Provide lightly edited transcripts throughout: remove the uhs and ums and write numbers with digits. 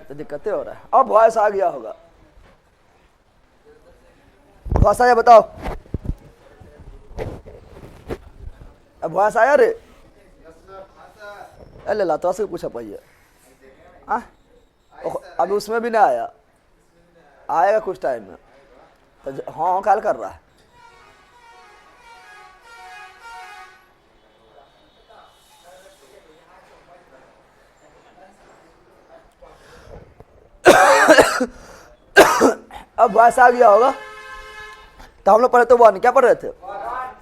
तो दिक्कतें हो रहा है। अब वॉइस आ गया होगा, वॉइस आया बताओ, अब वॉइस आया रे? अरे ला तो से पूछा पाइए, अभी उसमें भी नहीं आया, आएगा कुछ टाइम में। तो हाँ हाँ काल कर रहा है। अब वॉइस आ गया होगा। तो हम लोग पढ़े थे वन, क्या पढ़ रहे थे?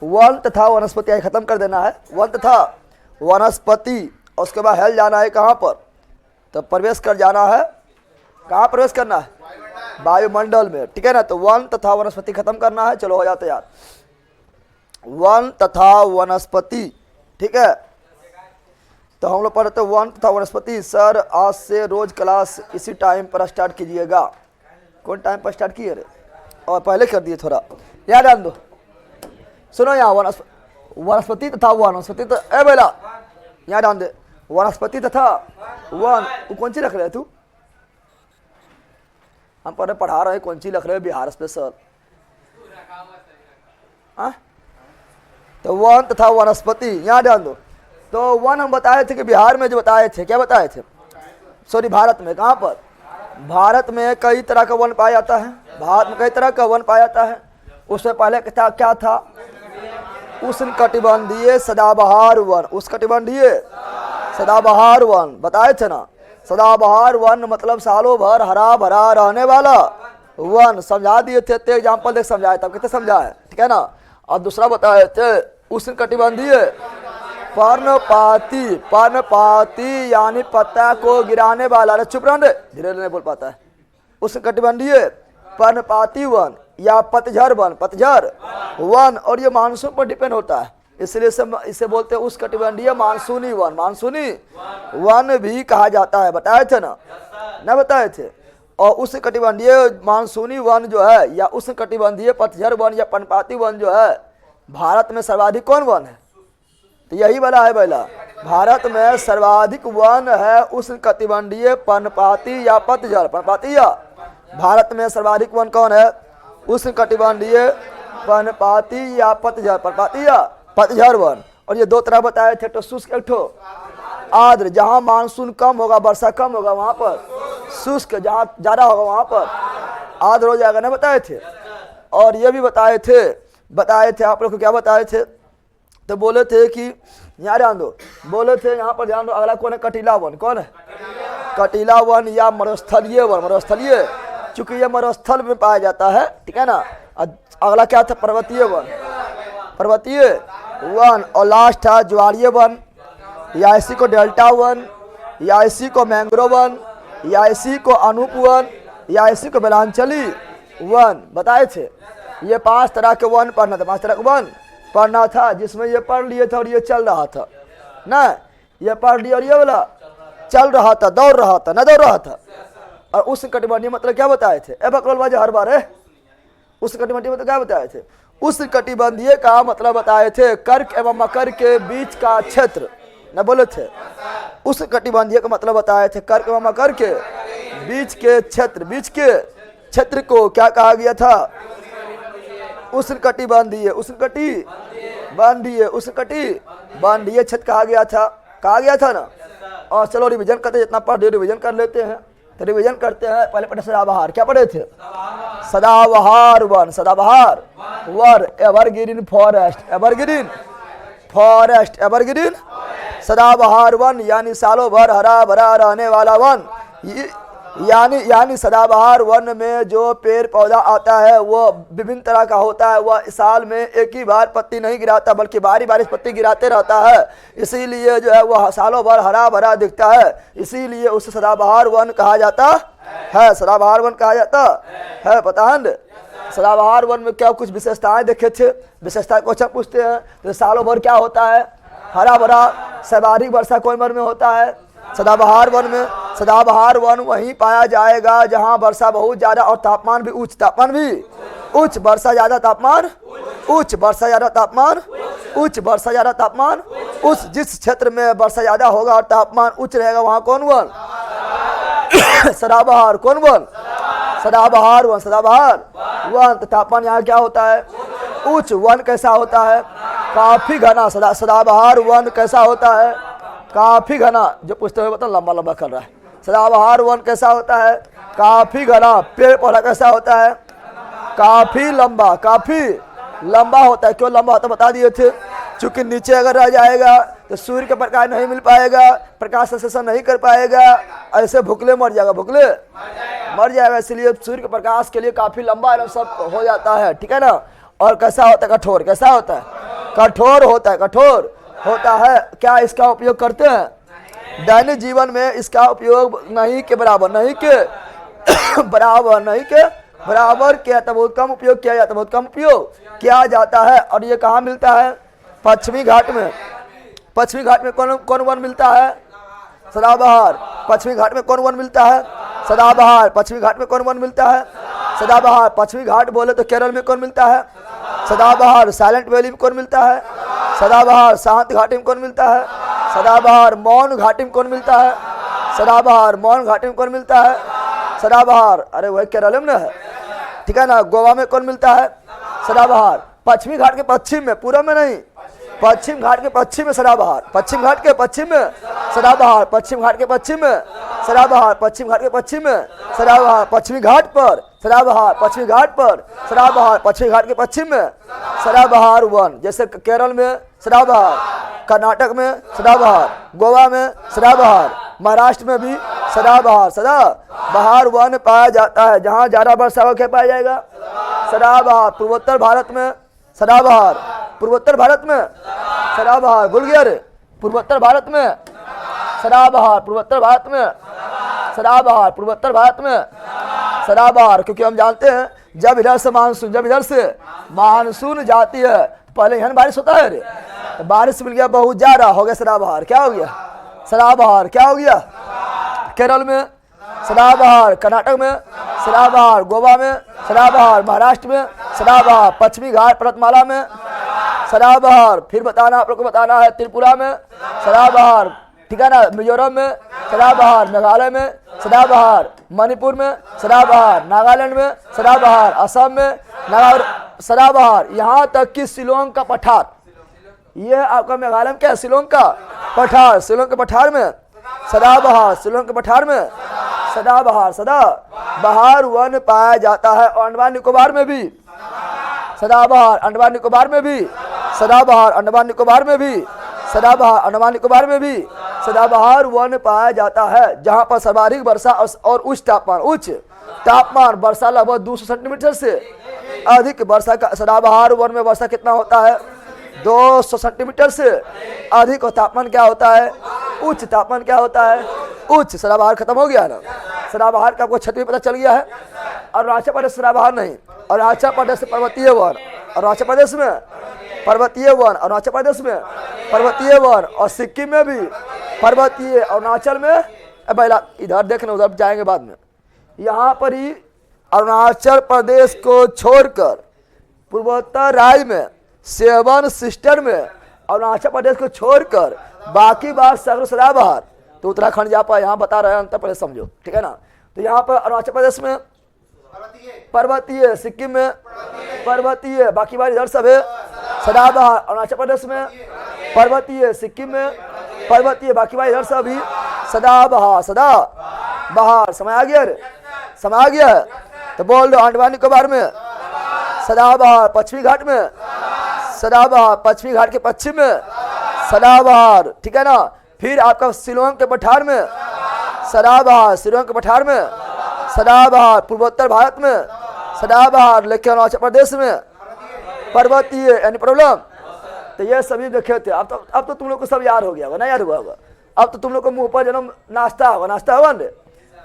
वन तथा वनस्पति, आई खत्म कर देना है। वन तथा वनस्पति, और उसके बाद हेल जाना है कहाँ पर? तो प्रवेश कर जाना है, कहाँ प्रवेश करना है? वायुमंडल में, ठीक है ना। तो वन तथा वनस्पति खत्म करना है, चलो हो जाते यार। वन तथा वनस्पति, ठीक है। तो हम लोग पढ़ते वन तथा वनस्पति। सर आज से रोज क्लास इसी टाइम पर स्टार्ट कीजिएगा। कौन टाइम पर स्टार्ट किए रे? और पहले कर दिए, थोड़ा याद डाल दो। सुनो यहाँ वनस्पति तथा वनस्पति, तो ए बेला यहाँ डाल दे, वनस्पति तथा वन। वो कौन सी रख रहे तू? हम पढ़ा रहे हैं, कौन सी रख रहे हैं? बिहार स्पेशल। तो वन तथा वनस्पति यहाँ डाल दो। तो वन हम बताए थे कि बिहार में जो बताए थे, क्या बताए थे? सॉरी भारत में, कहाँ पर? भारत में कई तरह का वन पाया जाता है। भारत में कई तरह का वन पाया जाता है। उसमें पहले क्या था? उष्णकटिबंधीय सदाबहार वन। उष्णकटिबंधीय सदाबहार वन बताए थे ना। सदाबहार वन मतलब सालों भर हरा भरा रहने वाला वन। समझा दिए थे, एग्जाम्पल देख समझाए, तब कितने समझाए, ठीक है ना। और दूसरा बताए थे उष्णकटिबंधीय पर्णपाती। पर्णपाती यानी पत्ता को गिराने वाला। अरे चुप रहने, धीरे नहीं बोल पाता है। उष्णकटिबंधीय पर्णपाती वन या पतझड़ वन, पतझड़ वन। और ये मानसून पर डिपेंड होता है, इसलिए इसे बोलते हैं उष्णकटिबंधीय मानसूनी वन। मानसूनी वन भी कहा जाता है, बताए थे ना बताए थे। और उष्णकटिबंधीय मानसूनी वन जो है, या उष्णकटिबंधीय पतझड़ वन या पर्णपाती वन जो है, भारत में सर्वाधिक कौन वन है? तो यही वाला है बेला, भारत में सर्वाधिक वन है उष्णकटिबंधीय पर्णपाती या पतझड़। पर्णपाती या भारत में सर्वाधिक वन कौन है? उष्णकटिबंधीय पर्णपाती या पतझड़। पर्णपाती या पतझड़ वन। और ये दो तरह बताए थे, तो शुष्क एक ठो आर्द्र। जहाँ मानसून कम होगा, वर्षा कम होगा, वहाँ पर शुष्क। जहाँ ज्यादा होगा वहाँ पर आर्द्र हो जाएगा, ना बताए थे। और ये भी बताए थे आप लोग को, क्या बताए थे? तो बोले थे कि यहाँ ध्यान दो, बोले थे यहाँ पर ध्यान दो। अगला कौन है? कटीला वन। कौन है? कटीला वन या मरुस्थलीय वन। मरुस्थलीय, चूंकि यह मरुस्थल में पाया जाता है, ठीक है ना। अगला क्या था? पर्वतीय वन। पर्वतीय वन। और लास्ट था ज्वारीय वन, या इसी को डेल्टा वन, या इसी को मैंग्रोव वन, या इसी को अनूप वन, या इसी को बेलांचली वन बताए थे। ये 5 तरह के वन पढ़ना था, 5 तरह के वन पढ़ना था, जिसमें ये पढ़ लिए थे और ये चल रहा था ना। ये पढ़ लिया और ये वाला चल रहा था, दौड़ रहा था, न दौड़ रहा था। और उष्णकटिबंधीय मतलब क्या बताए थे? ए बकलबाजी हर बार है। उष्णकटिबंधीय मतलब क्या बताए थे? उष्णकटिबंधीय का मतलब बताए थे कर्क एवं मकर के बीच का क्षेत्र, न बोले थे। उष्णकटिबंधीय का मतलब बताए थे कर्क एवं मकर के बीच के क्षेत्र। बीच के क्षेत्र को क्या कहा गया था? उष्णकटिबंधीय। उष्णकटिबंधीय क्षेत्र कहा गया था ना। और चलो रिवीजन करते, जितना पढ़ दिए रिवीजन कर लेते हैं। तो रिवीजन करते हैं। पहले पढ़े सदाबहार, क्या पढ़े थे? सदाबहार वन। सदाबहार one evergreen forest. Evergreen forest, evergreen सदाबहार वन यानी सालों भर हरा भरा रहने वाला वन। यानी सदाबहार वन में जो पेड़ पौधा आता है वो विभिन्न तरह का होता है। वह साल में एक ही बार पत्ती नहीं गिराता, बल्कि बारी बारी पत्ती गिराते रहता है। इसीलिए जो है वह सालों भर हरा भरा दिखता है। इसीलिए उसे सदाबहार वन कहा जाता है। सदाबहार वन कहा जाता है। पता है सदाबहार वन में क्या कुछ विशेषताएं देखे थे? विशेषता क्वेश्चन पूछते हैं। तो सालों भर क्या होता है? हरा भरा। सर्वाधिक वर्षा कौन वन में होता है? सदाबहार वन में। सदाबहार वन वहीं पाया जाएगा जहां वर्षा बहुत ज्यादा और तापमान भी उच्च। तापमान भी उच्च, वर्षा ज्यादा, तापमान उच्च, वर्षा ज्यादा, तापमान उच्च, वर्षा ज्यादा, तापमान उच्च। जिस क्षेत्र में वर्षा ज्यादा होगा और तापमान उच्च रहेगा वहां कौन वन? सदाबहार कौन वन? सदाबहार वन, सदाबहार वन। तो तापमान यहाँ क्या होता है? उच्च। वन कैसा होता है? काफी घना। सदाबहार वन कैसा होता है? काफी घना। जो पूछते हुए बता लंबा लंबा कर रहा है। सदाबहार वन कैसा होता है? काफी घना। पेड़ पौधा कैसा होता है? काफी लंबा। काफी लंबा होता है। क्यों लंबा होता है बता दिए थे। चूंकि नीचे अगर रह जाएगा तो सूर्य का प्रकाश नहीं मिल पाएगा, प्रकाश संश्लेषण नहीं कर पाएगा, ऐसे भुखले मर जाएगा, भुखले मर जाएगा। इसलिए सूर्य के प्रकाश के लिए काफी लंबा सब हो जाता है, ठीक है ना। और कैसा होता है? कठोर। कैसा होता है? कठोर होता है। कठोर होता है। क्या इसका उपयोग करते हैं? दैनिक जीवन में इसका उपयोग नहीं के बराबर, नहीं के बराबर, नहीं के बराबर किया जाता है। बहुत कम उपयोग किया जाता है, बहुत कम उपयोग किया जाता है। और ये कहाँ मिलता है? पश्चिमी घाट में। पश्चिमी घाट में कौन कौन वन मिलता है? सदाबहार। पश्चिमी घाट में कौन वन मिलता है? सदाबहार। पश्चिमी घाट में कौन वन मिलता है? सदाबहार। पश्चिमी घाट बोले तो केरल में कौन मिलता है? सदाबहार। साइलेंट वैली में कौन मिलता है? सदाबहार। शांत घाटी में कौन मिलता है? सदाबहार। मौन घाटी में कौन मिलता है? सदाबहार। मौन घाटी में कौन मिलता है? सदाबहार। अरे वही केरल में है, ठीक है ना। गोवा में कौन मिलता है? सदाबहार। पश्चिमी घाट के पश्चिम में, पूर्व में नहीं, पश्चिम घाट के पश्चिम में सदाबहार। पश्चिम घाट के पश्चिम में सदाबहार। पश्चिम घाट के पश्चिम में सदाबहार। पश्चिम घाट के पश्चिम में सदाबहार। पश्चिमी घाट पर सदाबहार। पश्चिमी घाट पर सदाबहार। पश्चिमी घाट के पश्चिम में सदाबहार वन। जैसे केरल में सदाबहार, कर्नाटक में सदाबहार, गोवा में सदाबहार, महाराष्ट्र में भी सदाबहार। सदाबहार वन पाया जाता है। जहाँ ज्यादा वर्षा हो क्या पाया जाएगा? सदाबहार। पूर्वोत्तर भारत में सदाबहार। पूर्वोत्तर भारत में सदाबहार। भूल गया रे? पूर्वोत्तर भारत में सदाबहार। पूर्वोत्तर भारत में सदाबहार। पूर्वोत्तर भारत में सदाबहार। क्योंकि हम जानते हैं जब इधर से मानसून जाती है, पहले यहाँ बारिश होता है रे, तो बारिश मिल गया बहुत ज्यादा, हो गया सदाबहार। क्या हो गया? सदाबहार। क्या हो गया? केरल में सदाबहार, कर्नाटक में सदाबहार, गोवा में सदाबहार, महाराष्ट्र में सदाबहार, पश्चिमी घाट पर्वतमाला में सदाबहार। फिर बताना आप लोग को बताना है त्रिपुरा में सदाबहार, ठीक है ना, मिजोरम में सदाबहार, मेघालय में सदाबहार, मणिपुर में सदाबहार, नागालैंड में सदाबहार, असम में सदाबहार, यहाँ तक कि शिलोंग का पठार, ये आपका मेघालय में क्या है? शिलोंग का पठार, शिलोंग के पठार में सदाबहार, शिलोंग के पठार में सदाबहार। सदाबहार वन पाया जाता है। और अंडमान निकोबार में भी सदाबहार, अंडमान निकोबार में भी सदाबहार, अंडमान निकोबार में भी सदाबहार, अंडमान निकोबार में भी सदाबहार वन पाया जाता है। जहाँ पर सर्वाधिक वर्षा और उच्च तापमान वर्षा लगभग 200 सेंटीमीटर से अधिक वर्षा का सदाबहार वन में वर्षा कितना होता है? 200 सेंटीमीटर से अधिक। और तापमान क्या होता है? उच्च। तापमान क्या होता है? उच्च। सदाबहार खत्म हो गया ना। सदाबहार का आपको क्षेत्र पता चल गया है। अरुणाचल प्रदेश सदाबहार नहीं, अरुणाचल प्रदेश पर्वतीय वन, अरुणाचल प्रदेश में पर्वतीय वन, अरुणाचल प्रदेश में पर्वतीय वन, और सिक्किम में भी पर्वतीय, अरुणाचल में इधर देखना, उधर जाएंगे बाद में। यहाँ पर ही अरुणाचल प्रदेश को छोड़कर पूर्वोत्तर राज्य में 7 सिस्टर में अरुणाचल प्रदेश को छोड़कर बाकी बात सगरो सदाबहार। तो उत्तराखंड जा पाए, यहाँ बता रहे हैं उत्तर प्रदेश समझो, ठीक है ना। तो यहाँ पर अरुणाचल प्रदेश में पर्वतीय, सिक्किम में पर्वतीय, बाकी बात इधर सब है सदाबहार। अरुणाचल प्रदेश में पर्वतीय, सिक्किम में पर्वतीय, बाकी बात इधर सब ही सदाबहार। सदाबहार। समय आ गया रे? समय आ गया है तो बोल दो। अंडमान निकोबार में सदाबहार, पश्चिमी घाट में सदाबहार, पश्चिमी घाट के पश्चिम में सदाबहार, ठीक है ना। फिर आपका शिलोंग के पठार में सदाबहार, शिलोंग के पठार में सदाबहार, पूर्वोत्तर भारत में सदाबहार, लेकिन अरुणाचल प्रदेश में पर्वतीय, यानी प्रॉब्लम। तो ये सभी देखे थे। अब तो तुम लोग को सब याद हो गया होगा, ना याद हुआ होगा? अब तो तुम लोग को मुंह पर जन्म नाश्ता होगा ना।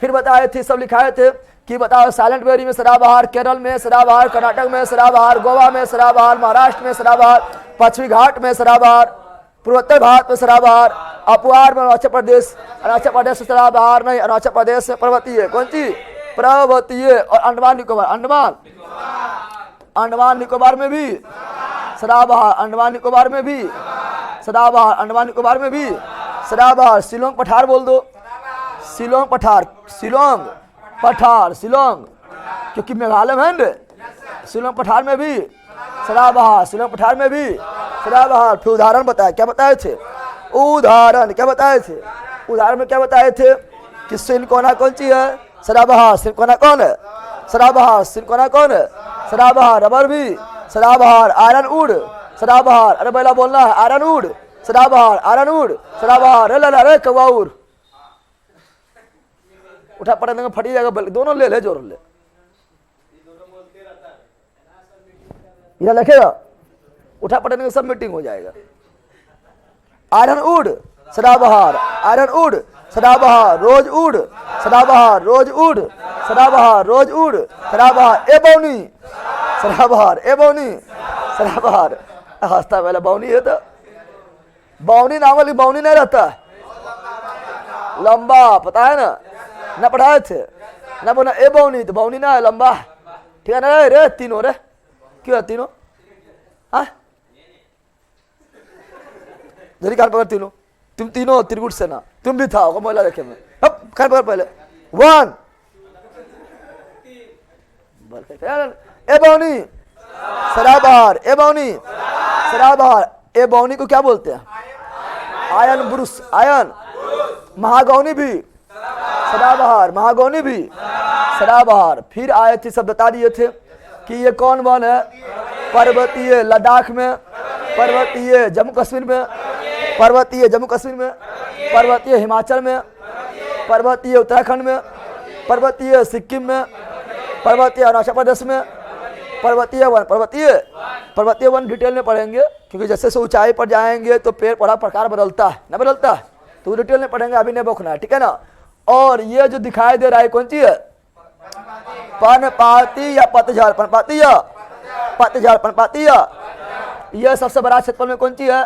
फिर बताए थे, सब लिखाए थे कि बताओ साइलेंट वैली में सदाबहार, केरल में सदाबहार, कर्नाटक में सदाबहार, गोवा में सदाबहार, महाराष्ट्र में सदाबहार, पश्चिमी घाट में सदाबहार, पूर्वोत्तर भारत में सदाबहार, अपवार में अरुणाचल प्रदेश में सदाबहार नहीं, अरुणाचल प्रदेश में पर्वतीय, कौन सी? पर्वतीय। और अंडमान निकोबार, अंडमान निकोबार में भी सदाबहार, अंडमान निकोबार में भी सदाबहार, अंडमान निकोबार में भी सदाबहार। शिलोंग पठार बोल दो, शिलोंग पठार, शिलोंग पठार, शिलोंग, क्योंकि मेघालय में है न, शिलोंग पठार में भी सदाबहार, शिलोंग पठार में भी सदाबहार। फिर उदाहरण बताया, क्या बताए थे? उदाहरण क्या बताए थे? उदाहरण में क्या बताए थे कि सिनकोना कौन सी है? सदाबहार। सिनकोना कौन है? सदाबहार। सिनकोना कौन है? सदाबहार। रबर भी सदाबहार। आयरन वुड सदाबहार। अरे पहला बोलना है, आयरन वुड सदाबहार, आयरन वुड सदाबहार। अरे कौवा उठा पटक देंगे फटी जाएगा, दोनों ले ले, जोर ले, यह लिखेगा, उठा पटक देंगे सब मीटिंग हो जाएगा। आयरन वुड सदाबहार, आयरन वुड सदाबहार। रोज वुड सदाबहार, रोज वुड सदाबहार, रोज वुड सदाबहार। एबोनी सदाबहार, एबोनी सदाबहार। हंसता पहले बाउनी है तो बाउनी नाम वाली बाउनी नहीं रहता, लंबा, पता है ना पढ़ाए थे ना, बोला ए बाउनी तो बाउनी ना है, लंबा, ठीक है ना रे? तीनों रे, क्यों है तीनों? हाँ जरी कान पकड़ तीनों, तुम तीनों त्रिकुट सेना, तुम भी था मोहल्ला देखे में, अब कान पकड़ पहले। 1 ए बाउनी सदाबहार, ए बाउनी सदाबहार। ए बाउनी को क्या बोलते हैं? Ion Bruce, ion. महागौनी भी सदाबहार, महागौनी भी सदाबहार। फिर आए थे, सब बता दिए थे कि ये कौन वन है? पर्वतीय लद्दाख में, पर्वतीय जम्मू कश्मीर में, पर्वतीय जम्मू कश्मीर में, पर्वतीय हिमाचल में, पर्वतीय उत्तराखंड में, पर्वतीय सिक्किम में, पर्वतीय अरुणाचल प्रदेश में, पर्वतीय वन। पर्वतीय वन डिटेल में पढ़ेंगे, क्योंकि जैसे से ऊंचाई पर जाएंगे तो पेड़ पौधा प्रकार बदलता है, ना बदलता है, तो डिटेल में पढ़ेंगे, अभी नहीं बखना है, ठीक है ना। और ये जो दिखाई दे रहा है कौन सी है? पर्णपाती या पतझड़? पर्णपाती या पतझड़? पर्णपाती या, यह सबसे बड़ा क्षेत्रफल में कौन सी है?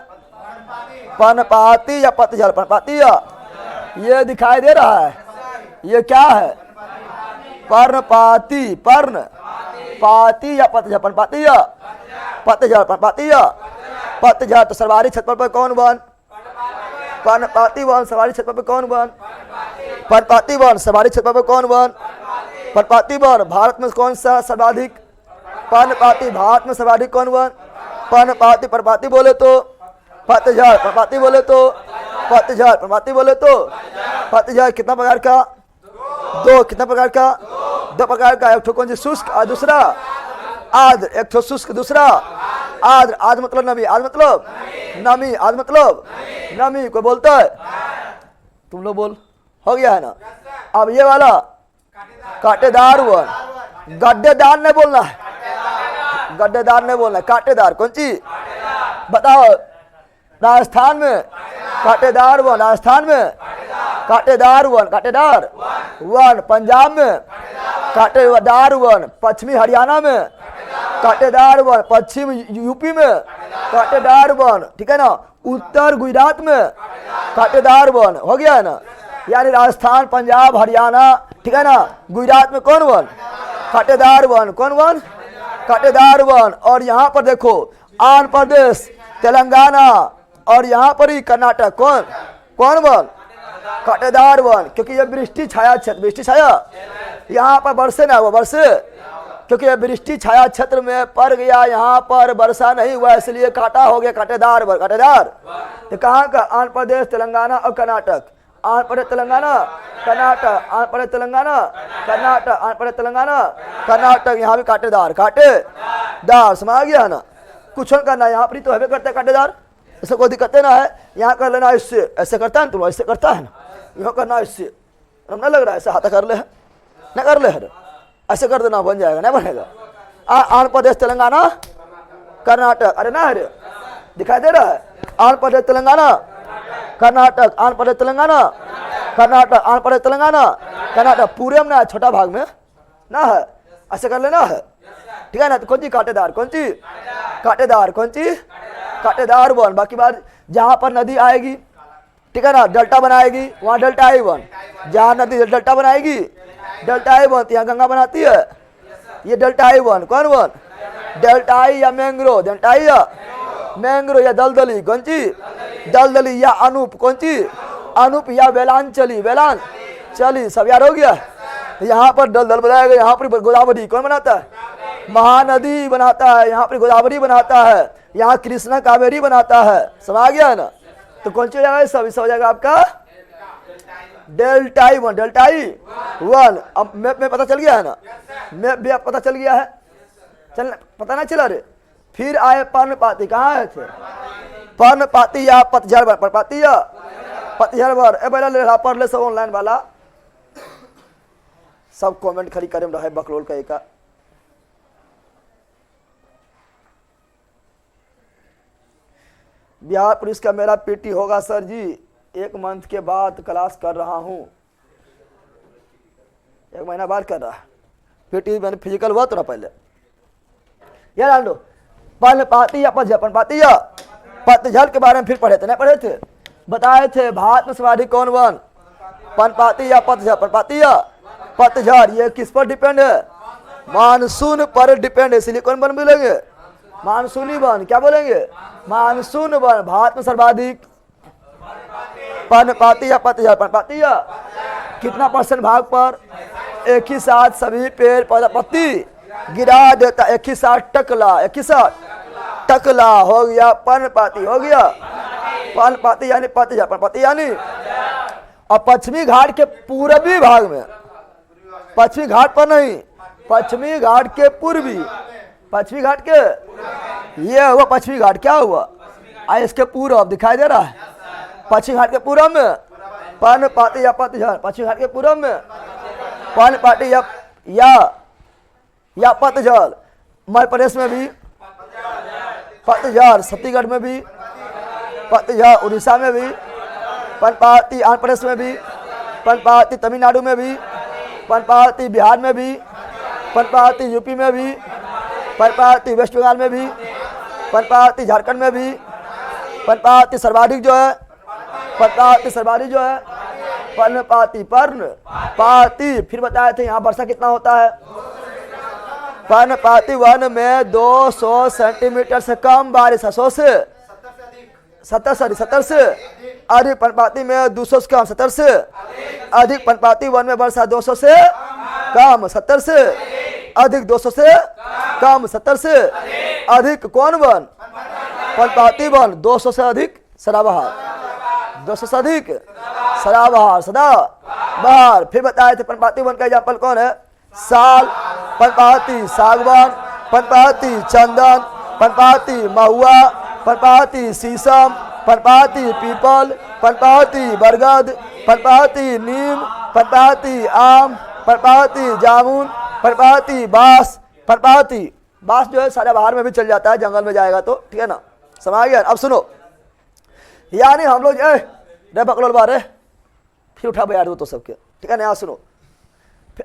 पर्णपाती या पतझड़? पर्णपाती या, ये दिखाई दे रहा है, ये क्या है? पर्णपाती, पर्णपाती या पतझड़? पर्णपाती या पतझड़? पर्णपाती या पतझड़। तो सर्वाधिक क्षेत्रफल पर कौन वन? पर्णपाती वन। सर्वाधिक क्षेत्रफल पर कौन वन? पर्णपाती वन। सर्वाधिक क्षेत्रफल पर कौन वन? पर्णपाती वन। भारत में कौन सा सर्वाधिक? पर्णपाती। भारत में सर्वाधिक कौन वन? पर्णपाती। पर्णपाती बोले तो पतझड़, पर्णपाती बोले तो पतझड़, पर्णपाती बोले तो पतझड़। कितना प्रकार का? 2। कितना प्रकार का? 2 प्रकार का। एक ठो कौन सी? शुष्क और दूसरा आर्द्र। एक ठो शुष्क, दूसरा आर्द्र। आर्द्र मतलब नमी, आर्द्र मतलब नमी, आर्द्र मतलब नमी। कोई बोलता है? तुम लोग बोल, हो गया है ना। अब ये वाला कांटेदार वन, गड्ढेदार नहीं बोलना है, गड्ढेदार नहीं बोलना है, कांटेदार। कौन सी बताओ? राजस्थान में कांटेदार वन, राजस्थान में कांटेदार वन, कांटेदार वन। पंजाब में कांटेदार वन, पश्चिमी हरियाणा में कांटेदार वन, पश्चिम यूपी में कांटेदार वन, ठीक है ना। उत्तर गुजरात में कांटेदार वन। हो गया है ना, यानी राजस्थान, पंजाब, हरियाणा, ठीक है ना, गुजरात में कौन वन? कांटेदार वन। कौन वन? कांटेदार वन। और यहाँ पर देखो आंध्र प्रदेश, तेलंगाना और यहाँ पर ही कर्नाटक, कौन वन? कांटेदार वन। क्योंकि ये वृष्टि छाया क्षेत्र, वृष्टि छाया, यहाँ पर बरसे ना हुआ, बरसे, क्योंकि ये वृष्टि छाया क्षेत्र में पड़ गया, यहाँ पर वर्षा नहीं हुआ, इसलिए कांटा हो गया, कांटेदार वन, कांटेदार। तो कहाँ का? आंध्र प्रदेश, तेलंगाना और कर्नाटक। आंध्र प्रदेश, तेलंगाना, कर्नाटक, आंध्र प्रदेश, तेलंगाना, कर्नाटक, आंध्र प्रदेश, तेलंगाना, कर्नाटक। यहाँ भी कांटेदार, कांटेदार। समझ गया ना। कुछ करना, यहाँ पर तो हमें करते कांटेदार, ऐसा कोई दिक्कत ना है। यहाँ कर लेना इससे, ऐसे करता है तुम, ऐसे करता है ना, यहाँ करना इससे, हम नहीं लग रहा है ऐसे हाथ कर ले, न कर ले, ऐसे कर देना, बन जाएगा, नहीं बनेगा। आंध्र प्रदेश, तेलंगाना, कर्नाटक। अरे ना है, दिखाई दे रहा है? आंध्र प्रदेश, तेलंगाना, कर्नाटक, आंध्र प्रदेश, तेलंगाना, कर्नाटक, आंध्र प्रदेश, तेलंगाना, कर्नाटक। पूरे में ना, छोटा भाग में ना है, ऐसे कर लेना है, ठीक है ना। तो कौन सी? कांटेदार। कौन सी? कांटेदार। कौन सी? कांटेदार वन। बाकी बात, जहाँ पर नदी आएगी, ठीक है ना, डेल्टा बनाएगी, वहाँ डेल्टाई वन। जहाँ नदी डेल्टा बनाएगी, डेल्टाई वन। यहाँ गंगा बनाती है, ये डेल्टाई वन। कौन वन? डेल्टाई या मैंग्रो, डेल्टाई या मैंग्रो या दलदली। कौन सी? दलदली या अनूप। कौन सी? अनूप या वेलांचली, वेलांचली। 40 सब याद हो गया। यहाँ पर दलदल बनाया गया, यहाँ पर गोदावरी कौन बनाता है? महानदी बनाता है, यहाँ पर गोदावरी बनाता है, यहाँ कृष्णा कावेरी बनाता है। समझ गया ना? तो कौन सी हो जाएगा? सब हो जाएगा आपका डेल्टा I1, डेल्टा I1। अब मैप में पता चल गया है ना? मैप भी आप पता चल गया है, चल पता ना चला रे। फिर आए पर्णपाती, कहाँ आए थे? पर्णपाती या पतझड़ वर, पर्णपाती या पतझड़ वर। ए बेला ले पढ़ ले सब ऑनलाइन वाला, सब कमेंट खड़ी करे रहे बकलोल का एक। बिहार पुलिस का मेरा पीटी होगा सर जी, 1 मंथ के बाद क्लास कर रहा हूँ। 1 महीना बाद कर रहा है पीटी, मैंने फिजिकल हुआ तो ना पहले। यार आंडो पर्णपाती या पतझड़, पर्णपाती या पतझड़ के बारे में फिर पढ़े थे, नहीं पढ़े थे? बताए थे भारत में सर्वाधिक कौन वन? पर्णपाती या पतझड़, पर्णपाती या पतझड़। ये किस पर डिपेंड है? मानसून पर डिपेंड है, इसलिए कौन वन मिलेंगे? मानसूनी वन। क्या बोलेंगे? Monsoon one. भारत में सर्वाधिक पर्णपाती या पतझड़, पर्णपाती या कितना % भाग पर? एक ही साथ सभी पेड़ पौधा पत्ती गिरा देता, एक ही साथ टकला, एक ही साथ टकला हो गया पर्णपाती, हो गया पर्णपाती यानी पतझड़, पर्णपाती यानी। और पश्चिमी घाट के पूर्वी भाग में, पश्चिमी घाट पर नहीं, पश्चिमी घाट के पूर्वी, पश्चिमी घाट के, ये हुआ पश्चिमी घाट। क्या हुआ? इसके पूर्व दिखाई दे रहा है, पश्चिमी घाट के पूर्व में पर्णपाती या पतझड़, पश्चिमी घाट के पूर्व में पर्णपाती या पतझड़। मध्य प्रदेश में भी पतझड़, छत्तीसगढ़ में भी पतझड़, उड़ीसा में भी पर्णपाती, आंध्र प्रदेश में भी पर्णपाती, तमिलनाडु में भी पर्णपाती, बिहार में भी पर्णपाती, यूपी में भी पर्णपाती, वेस्ट बंगाल में भी पर्णपाती, झारखंड में भी पर्णपाती। सर्वाधिक जो है पर्णपाती, सर्वाधिक जो है पर्णपाती, पर्णपाती। फिर बताए थे यहाँ वर्षा कितना होता है? पर्णपाती वन में 200 सेंटीमीटर से कम बारिश, 100 से 70 से अधिक। पर्णपाती में 200 से कम, 70 से अधिक। पर्णपाती वन में वर्षा 200 से कम, 70 से अधिक, 200 से कम, 70 से अधिक। कौन वन? पर्णपाती वन। 200 से अधिक सदाबहार, 200 से अधिक सदाबहार, सदाबहार। फिर बताए थे पर्णपाती वन का एग्जाम्पल कौन है? साल, पर्णपाती सागवान, पर्णपाती चंदन, पर्णपाती महुआ, पर्णपाती शीशम, पर्णपाती पीपल, पर्णपाती बरगद, पर्णपाती नीम, पर्णपाती आम, पर्णपाती जामुन, पर्णपाती बांस। पर्णपाती बांस जो है सदाबहार में भी चल जाता है, जंगल में जाएगा तो, ठीक है ना? समझ गया? अब सुनो, यानी हम लोग रे बकलोल बारे फिर उठा बयार दो तो सबके, ठीक है ना? यहाँ सुनो,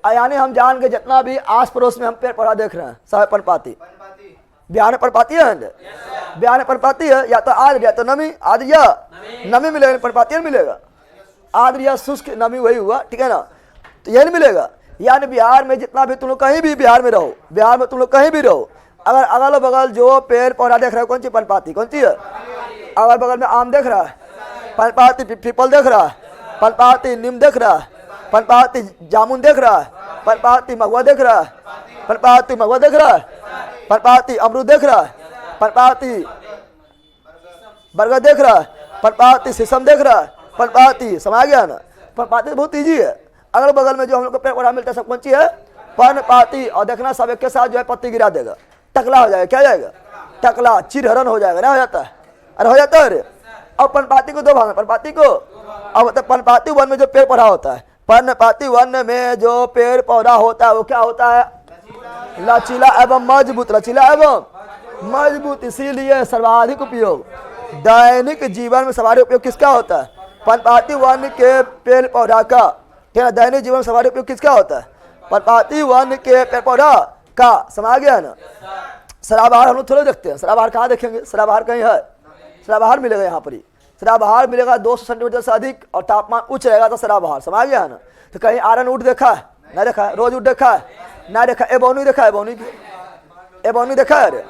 यानी हम जान के जितना भी आस पड़ोस में हम पेड़ पौधा देख रहे हैं सब पर्णपाती। बिहार में पर्णपाती है, बिहार में पर्णपाती है, या तो आर्द्र या तो नमी। आर्द्र या नमी मिलेगा, पर्णपाती नहीं मिलेगा। आर्द्र या शुष्क नमी वही हुआ, ठीक है ना? तो यही नहीं मिलेगा। यानी बिहार में जितना भी तुम लोग कहीं भी बिहार में रहो, बिहार में तुम लोग कहीं भी रहो, अगर अगल बगल जो पेड़ पौधा देख रहे हो, कौन सी पर्णपाती? कौन सी है? अगल बगल में आम देख रहा है, पर्णपाती पीपल देख रहा है, पर्णपाती नीम देख रहा है, पर्णपाती जामुन देख रहा है, पर्णपाती महुआ देख रहा है, पर्णपाती महुआ देख रहा है, पर्णपाती अमरूद देख रहा है, पर्णपाती बरगद देख रहा है, पर्णपाती शीशम देख रहा है, पर्णपाती। समझ गया ना? पर्णपाती बहुत ईजी है। अगल बगल में जो हम लोग को पेड़ पौधा मिलता है सब कौन सी है? पर्णपाती। और देखना सब एक के साथ जो है पत्ती गिरा देगा, टकला हो जाएगा। क्या जाएगा? टकला, चिरहरण हो जाएगा ना? हो जाता है, अरे हो जाता है। अरे अब पर्णपाती को 2 भाग में, पर्णपाती को, अब पर्णपाती वन में जो पेड़ पौधा होता है, पर्णपाती वन में जो पेड़ पौधा होता है वो क्या होता है? लचीला एवं मजबूत, लचीला एवं मजबूत। इसीलिए सर्वाधिक उपयोग दैनिक जीवन में सर्वाधिक उपयोग किसका होता है? पर्णपाती वन के पेड़ पौधा का। क्या दैनिक जीवन में सर्वाधिक उपयोग किसका होता है? पर्णपाती वन के पेड़ पौधा का। समझ गया ना? सदाबहार हम लोग थोड़े देखते हैं, सदाबहार कहाँ देखेंगे? सदाबहार कहीं है? सदाबहार मिलेगा यहाँ पर ही, सदाबहार मिलेगा 200 सेंटीमीटर से अधिक और तापमान उच्च रहेगा तो सदाबहार। समझ गया ना? तो कहीं आयरन वुड देखा है? नहीं देखा है। रोज वुड देखा है? नहीं देखा। एबोनी देखा है? एबोनी देखा है? अरे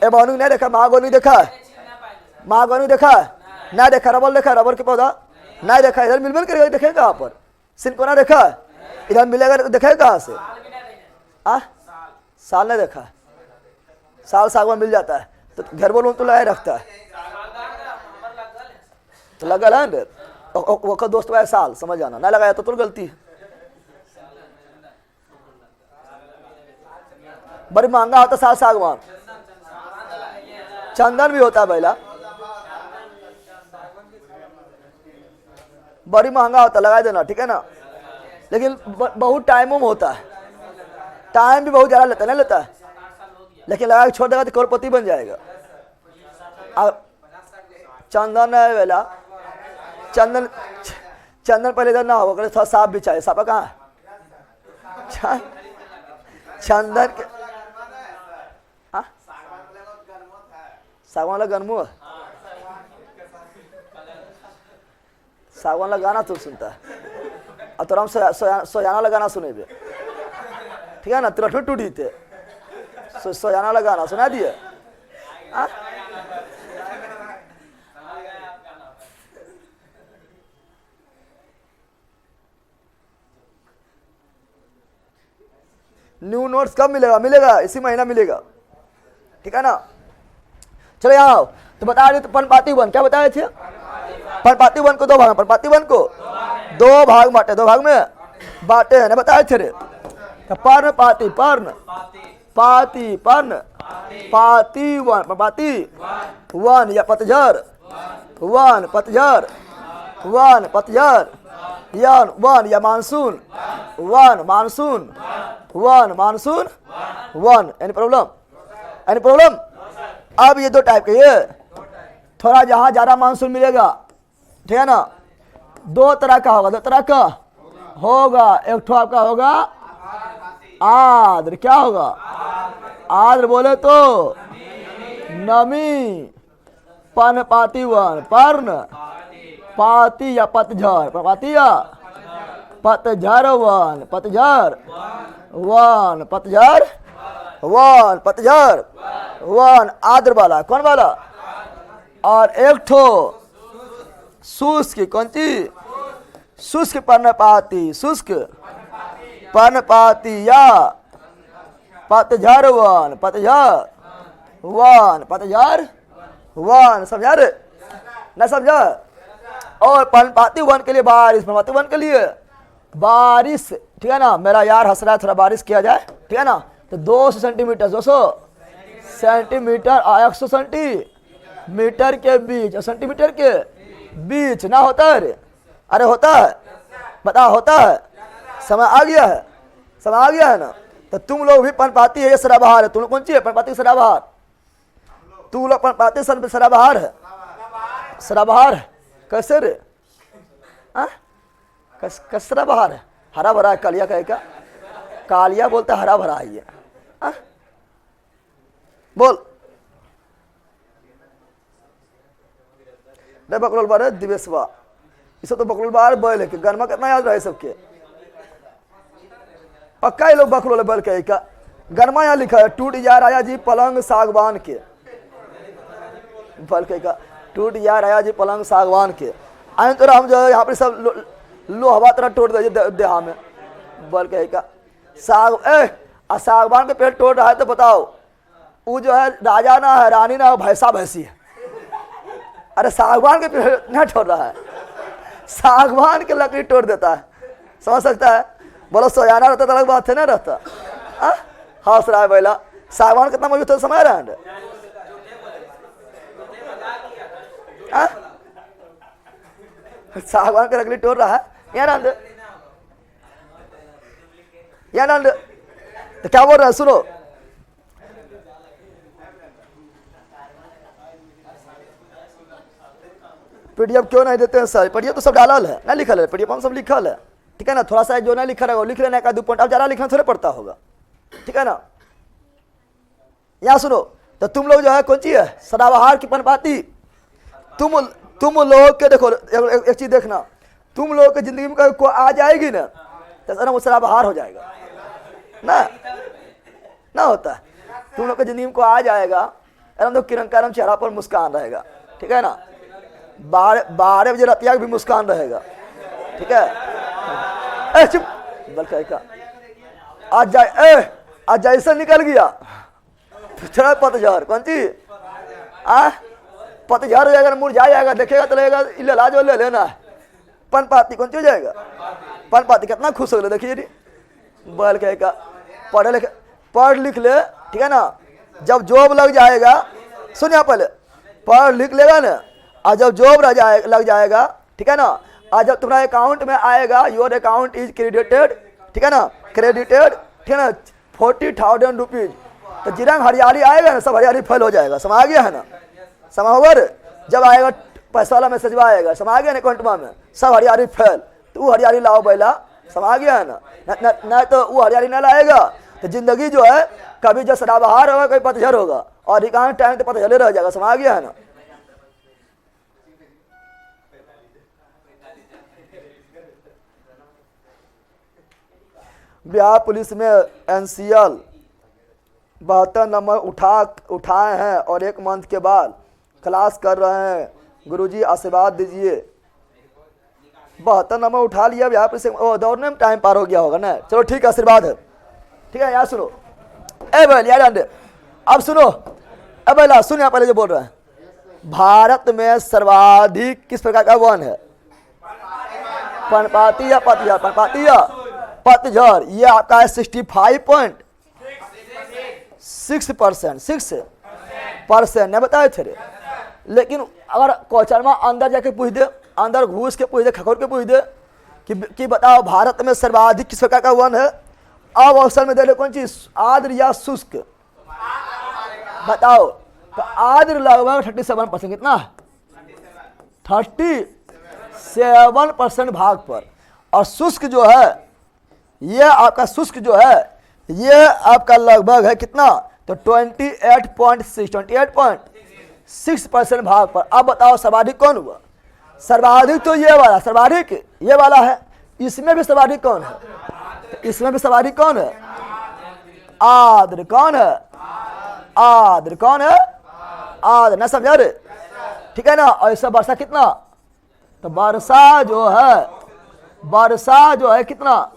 एबोनी नहीं देखा। महागोनी देखा है? महागोनी देखा है? नहीं देखा। रबर देखा है? रबर के पौधा नहीं देखा। इधर मिल करेगा, देखेगा कहाँ पर? सिनकोना देखा है? इधर मिलेगा देखा है कहाँ से? साल नहीं देखा? साल सागवान मिल जाता है तो घर बोलूँ तो लगाए रखता है तो लगा है वो का दोस्त भाई साल समझ आना ना लगाया तो गलती है। बड़ी महंगा होता साल सागवान, चंदन भी होता है बैला, बड़ी महंगा होता लगा देना, ठीक है ना। लेकिन बहुत टाइम होता है, टाइम भी बहुत ज़्यादा लेता नहीं लेता है, लेकिन लगा के छोड़ देगा तो करोड़पति बन जाएगा। चंदन है बेला, चंदन चंदन पहले इधर ना होगा, थोड़ा साफ भी चाहिए। सापा कहाँ है? चंदन के सागवान वाला गनमू है, सागवान वाला गाना तुम सुनता है और तोरा हम सोयाना वाला गाना सुने भी, ठीक है ना। तुरंत टूटी थे सोयाना वाला गाना सुना दिए। न्यू नोट्स कब मिलेगा? मिलेगा इसी महीना मिलेगा, ठीक है ना। चलो यहाँ आओ तो बता रहे थे पनपाती वन, क्या बताए थे? पनपाती वन को दो भाग, पनपाती वन को दो भाग बांटे, दो भाग में बांटे है ना, बताए थे रे। तो पर्ण पाती, पर्ण पाती, पर्ण पाती वन, पनपाती वन या पतझर, वन पतझर, वन पतझर, यन वन या monsoon, one monsoon, one monsoon, one. Any problem? Any problem? अब ये दो टाइप के, ये थोड़ा जहां ज्यादा मानसून मिलेगा, ठीक है ना, दो तरह का होगा, दो तरह का होगा। एक ठो आपका होगा आर्द्र, क्या होगा? आर्द्र बोले तो नमी, पनपाती वन, पर्ण पाती या पतझर, पनपाती या पतझर वन, पतझर वन, पतझर वन, पतझर वन, आर्द्र वाला, कौन वाला? और एक ठो शुष्क, कौन सी? शुष्क पर्णपाती, शुष्क पर्णपाती या पतझर वन, पतझर वन, पतझर वन। समझा रे? ना समझा? और पर्णपाती वन के लिए बारिश, पर्णपाती वन के लिए बारिश, ठीक है ना। मेरा यार हंस रहा है, थोड़ा बारिश किया जाए, ठीक है ना। तो 200 सेंटीमीटर, 200 सेंटीमीटर और 100 सेंटीमीटर के बीच, सेंटीमीटर के बीच ना होता है रे? अरे होता है, बता होता है। समय आ गया है, समय आ गया है ना। तो तुम लोग भी पनपाती है, ये सदाबहार है। तुम लोग कौन सी है? पनपाती सदाबहार। तुम लोग पनपाती सदाबहार है, सदाबहार है। कैसे रे? कैसे सदाबहार है? हरा भरा है, कालिया का है क्या? कालिया बोलते हरा भरा है ये। बोल नहीं बकलोल बार है दिवेशवा, इसे तो बकलोल बार बैल है कि गरमा कितना याद रहे सबके, पक्का ये लोग बकलोल बैल के का। गरमा यहाँ लिखा है, टूट जा राजा जी पलंग सागवान के, बल के का टूट जा राजा जी पलंग सागवान के। आए तो हम जो है यहाँ पे सब लोहवा तरह तोड़ दे देहा में, बल के का सागवान के पेड़ तोड़ रहा है तो बताओ वो जो है राजा ना है, रानी ना है, भैंसा भैंसी है। अरे सागवान के पेड़ न तोड़ रहा है, सागवान के लकड़ी तोड़ देता है, समझ सकता है। बोलो सोयाना रहता तो अलग बात है, ना रहता। हंस रहा है बैला, सागवान कितना मजबूत है, समझ रहा है। सागवान के लकड़ी तोड़ रहा है, यहाँ डाल दे, यहाँ डाल दे। तो क्या बोल रहा है सुनो, पीडीएफ क्यों नहीं देते हैं सर? पीडीएफ तो सब डालल है, ना लिखल है, पीडीएफ हम सब लिखल है, ठीक है ना। थोड़ा सा जो नहीं लिखा है वो लिख लेना, एक दो पॉइंट, अब ज्यादा लिखना थोड़ा पड़ता होगा, ठीक है ना। यहाँ सुनो, तो तुम लोग जो है कौन सी है? सदाबहार की पनपाती। तुम लोग के देखो एक चीज देखना, तुम लोग के जिंदगी में कोई आ जाएगी ना तो वो सदाबहार हो जाएगा ना होता है। तुम लोग के जिंदगी में कोई आ जाएगा, एकदम तो किरंकारम चेहरा पर मुस्कान रहेगा, ठीक है ना। 12 बजे रतिया भी मुस्कान रहेगा, ठीक है। चुप बल कहेगा आज जैसा निकल गया थोड़ा पतझड़ कौन सी पतझड़ हो जाएगा, मुरझा जाएगा, देखेगा तो लगेगा इलाज ले लेना है। पनपाती कौन सी हो जाएगा, पनपाती कितना खुश हो गया देखिए। बल कहेगा पढ़ लिख ले, ठीक है ना, जब जॉब लग जाएगा, सुन यहाँ पहले पढ़ लिख लेगा ना, और जब जॉब लग जाएगा, ठीक है ना, और जब तुम्हारा अकाउंट में आएगा योर अकाउंट इज क्रेडिटेड, ठीक है ना, क्रेडिटेड, ठीक है ना, 40,000 रुपीज, तो जिरंग हरियाली आएगा ना, सब हरियाली फैल हो जाएगा। समझ आ गया है ना, समझ होगा। जब आएगा पैसा वाला मैसेज आएगा, समझ आ गया ना, अकाउंट में सब हरियाली फैल, तो वो हरियाली लाओ बैला, समझ आ गया है ना। न तो वो हरियाली न लाएगा तो जिंदगी जो है कभी जो सदाबहार होगा, कभी पतझड़ होगा, और अधिकांश टाइम तो पतझड़े रह जाएगा। समझ आ गया है ना। बिहार पुलिस में NCL 72 नंबर उठाए हैं और 1 मंथ के बाद क्लास कर रहे हैं। गुरुजी आशीर्वाद दीजिए। 72 नंबर उठा लिया बिहार पुलिस, दौड़ने में टाइम पार हो गया होगा ना। चलो ठीक है, आशीर्वाद है, ठीक है। यहाँ सुनो ए बैल यार, अब सुनो ए बैला, सुन यहाँ पहले जो बोल रहे हैं। भारत में सर्वाधिक किस प्रकार का वन है, पनपाती या पतझड़, पनपाती या पतझड़। ये आपका है 65.6%, 6% नहीं बताए थे रे। लेकिन अगर क्वेश्चन में अंदर जाके पूछ दे, अंदर घुस के पूछ दे, खखोर के पूछ दे कि बताओ भारत में सर्वाधिक किस प्रकार का वन है, अब ऑप्शन में दे ले कौन चीज, आर्द्र या शुष्क, बताओ। तो आर्द्र लगभग 37%, कितना 37% भाग पर, और शुष्क जो है ये आपका शुष्क जो है ये आपका लगभग है कितना, तो 28.6% भाग पर। अब बताओ सर्वाधिक कौन हुआ, सर्वाधिक तो ये वाला, सर्वाधिक ये वाला है। इसमें भी सर्वाधिक कौन है, तो इसमें भी सर्वाधिक कौन है, आर्द्र। कौन है, आर्द्र। कौन है, आर्द्र। ना समझा रे, ठीक है ना। और इससे वर्षा कितना, तो वर्षा जो है कितना,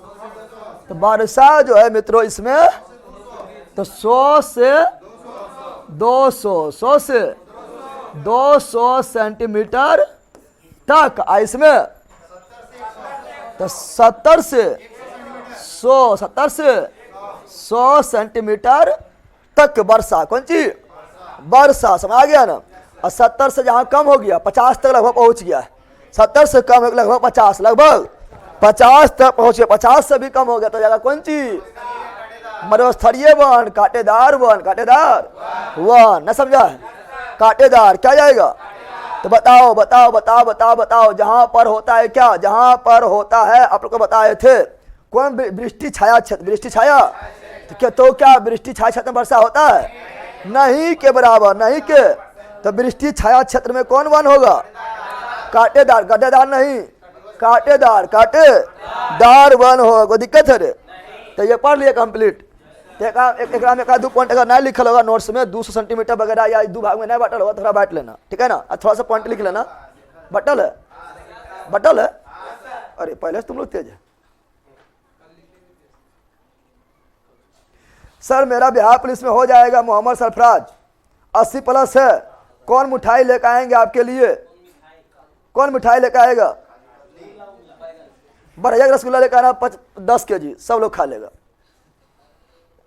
तो वर्षा जो है मित्रों इसमें तो 100 से 200 सेंटीमीटर तक, इसमें तो 70 से 100 सेंटीमीटर तक वर्षा, कौन सी वर्षा। समझ आ गया ना। और 70 से जहाँ कम हो गया 50 तक लगभग पहुँच गया है, 70 से कम लगभग 50, लगभग 50 तक पहुँच गया, 50 से भी कम हो गया तो जगह कौन सी, मरुस्थलीय वन, कांटेदार वन, कांटेदार वन। न समझा है, कांटेदार क्या जाएगा, तो बताओ बताओ बताओ बताओ बताओ। जहां पर होता है क्या, जहां पर होता है आप लोग को बताए थे कौन, वृष्टि छाया क्षेत्र, वृष्टि छाया, तो क्या वृष्टि छाया क्षेत्र में वर्षा होता है, नहीं के बराबर, नहीं के। तो वृष्टि छाया क्षेत्र में कौन वन होगा, कांटेदार, गड्ढेदार नहीं, कांटेदार, कांटेदार वन होगा। कोई दिक्कत है रे, तो ये पढ़ लिया कंप्लीट। एक में 1-2 पॉइंट अगर नहीं लिखल होगा नोट्स में, 200 सेंटीमीटर वगैरह या 2 भाग में नहीं बटल होगा, थोड़ा बांट लेना, ठीक है ना। थोड़ा सा पॉइंट लिख लेना। बटल है, बटल है। अरे पहले से तुम लोग तेज है। सर मेरा बिहार पुलिस में हो जाएगा, मोहम्मद सरफराज 80+ है, कौन मिठाई लेकर आएंगे आपके लिए, कौन मिठाई लेकर आएगा, बढ़िया रसगुल्ला लेकर आना 10 kg, सब लोग खा लेगा।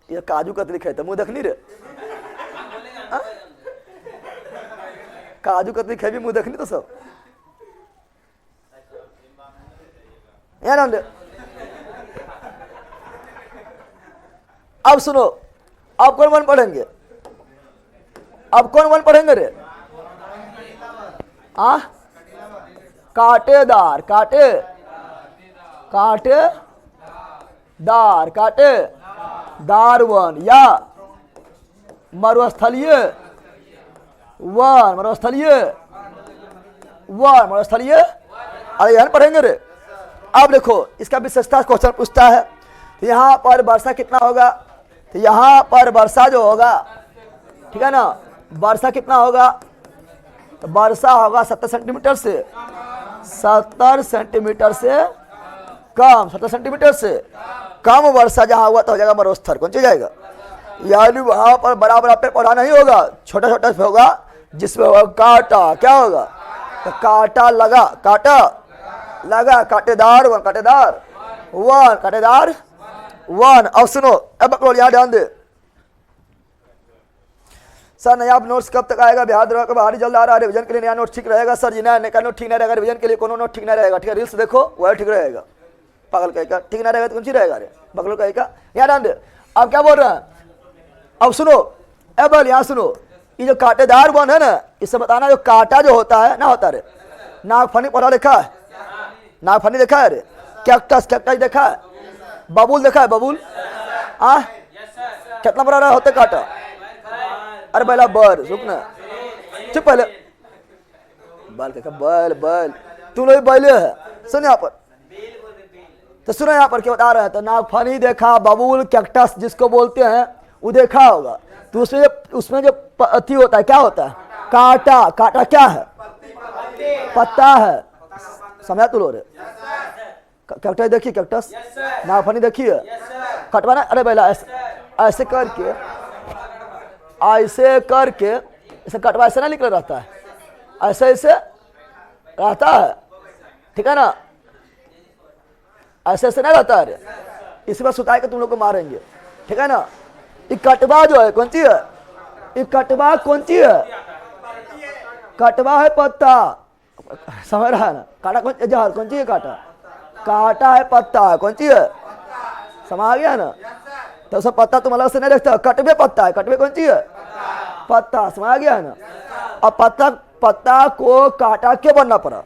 ये काजू कतली खाते मुँह देखनी रे, काजू कतली खेबी मुँह देखनी तो सब या ना। अब सुनो, अब कौन वन पढ़ेंगे, अब कौन वन पढ़ेंगे रे, कांटेदार, कांटेदार वन या मरुस्थलीय वन, मरुस्थलीय अरे यार पढ़ेंगे रे। अब देखो इसका विशेषता क्वेश्चन पूछता है, तो यहाँ पर वर्षा कितना होगा, तो यहाँ पर वर्षा जो होगा, ठीक है ना, वर्षा कितना होगा, तो वर्षा होगा 70 सेंटीमीटर से कम 70 सेंटीमीटर से कम वर्षा जहां हुआ तो हो जाएगा मरुस्थल। कौन सी जाएगा? यानी वहां पर बड़ा बड़ा पेड़ पौधा नहीं होगा, छोटा छोटा होगा जिसमें होगा कांटा। क्या होगा? तो कांटा लगा, कांटा लगा, कांटेदार वन, कांटेदार वन, कांटेदार वन। अब सुनो, अब यहाँ ध्यान दे सर, नया नोट्स कब तक आएगा? बिहार दरबार का बाहरी जल्द आ रहा है, रिवीजन के लिए नया नोट ठीक रहेगा सर जी? नया का नोट ठीक नहीं रहेगा, रिवीजन के लिए कोनो नोट ठीक नहीं रहेगा। ठीक है, रील्स देखो वह ठीक रहेगा। पागल कहेगा ठीक नहीं रहेगा तो कौन सी रहेगा? रे बगल कहेगा। यहाँ ध्यान दे, अब क्या बोल रहे हैं? अब सुनो, अब यहाँ सुनो, ये जो कांटेदार वन है ना, इससे बताना जो कांटा जो होता है ना, होता है नागफनी पौधा देखा है? नागफनी देखा है? रे कैक्टस, कैक्टस देखा है? बबूल देखा है? बबूल कितना बड़ा होता कांटा? अरे पहला बर रुकना, चुप पहले बाल का बल बल, तू लोग बैले है। सुन यहाँ पर, तो सुनो यहाँ पर क्या बता रहे हैं। तो नागफनी देखा, बबूल, कैक्टस जिसको बोलते हैं वो देखा होगा। तो उसमें जो अथी होता है, क्या होता है? कांटा। कांटा क्या है? पत्ता है। समझा तू लोग? कैक्टस देखिए, कैक्टस नागफनी देखिए, कटवाना। अरे पहला ऐसे करके, ऐसे करके ऐसे कटवा, ऐसे ना निकल रहता है, ऐसे ऐसे रहता है, ठीक है ना? ऐसे ऐसे नहीं रहता है। इसी बार सुताई के तुम लोग को मारेंगे, ठीक है ना? ये कटवा जो है कौन सी है? ये कटवा कौन सी है? कटवा है पत्ता, समझ रहा है ना? कांटा कौन जहर कौन सी है? कांटा, कांटा है, पत्ता है कौन सी है? समझ आ गया ना? तो सब पत्ता तुम अलग से नहीं देखता, कटवे पत्ता है। कटवे कौन सी है? पत्ता। समझ आ गया है ना? अब पत्ता को कांटा क्यों बनना पड़ा?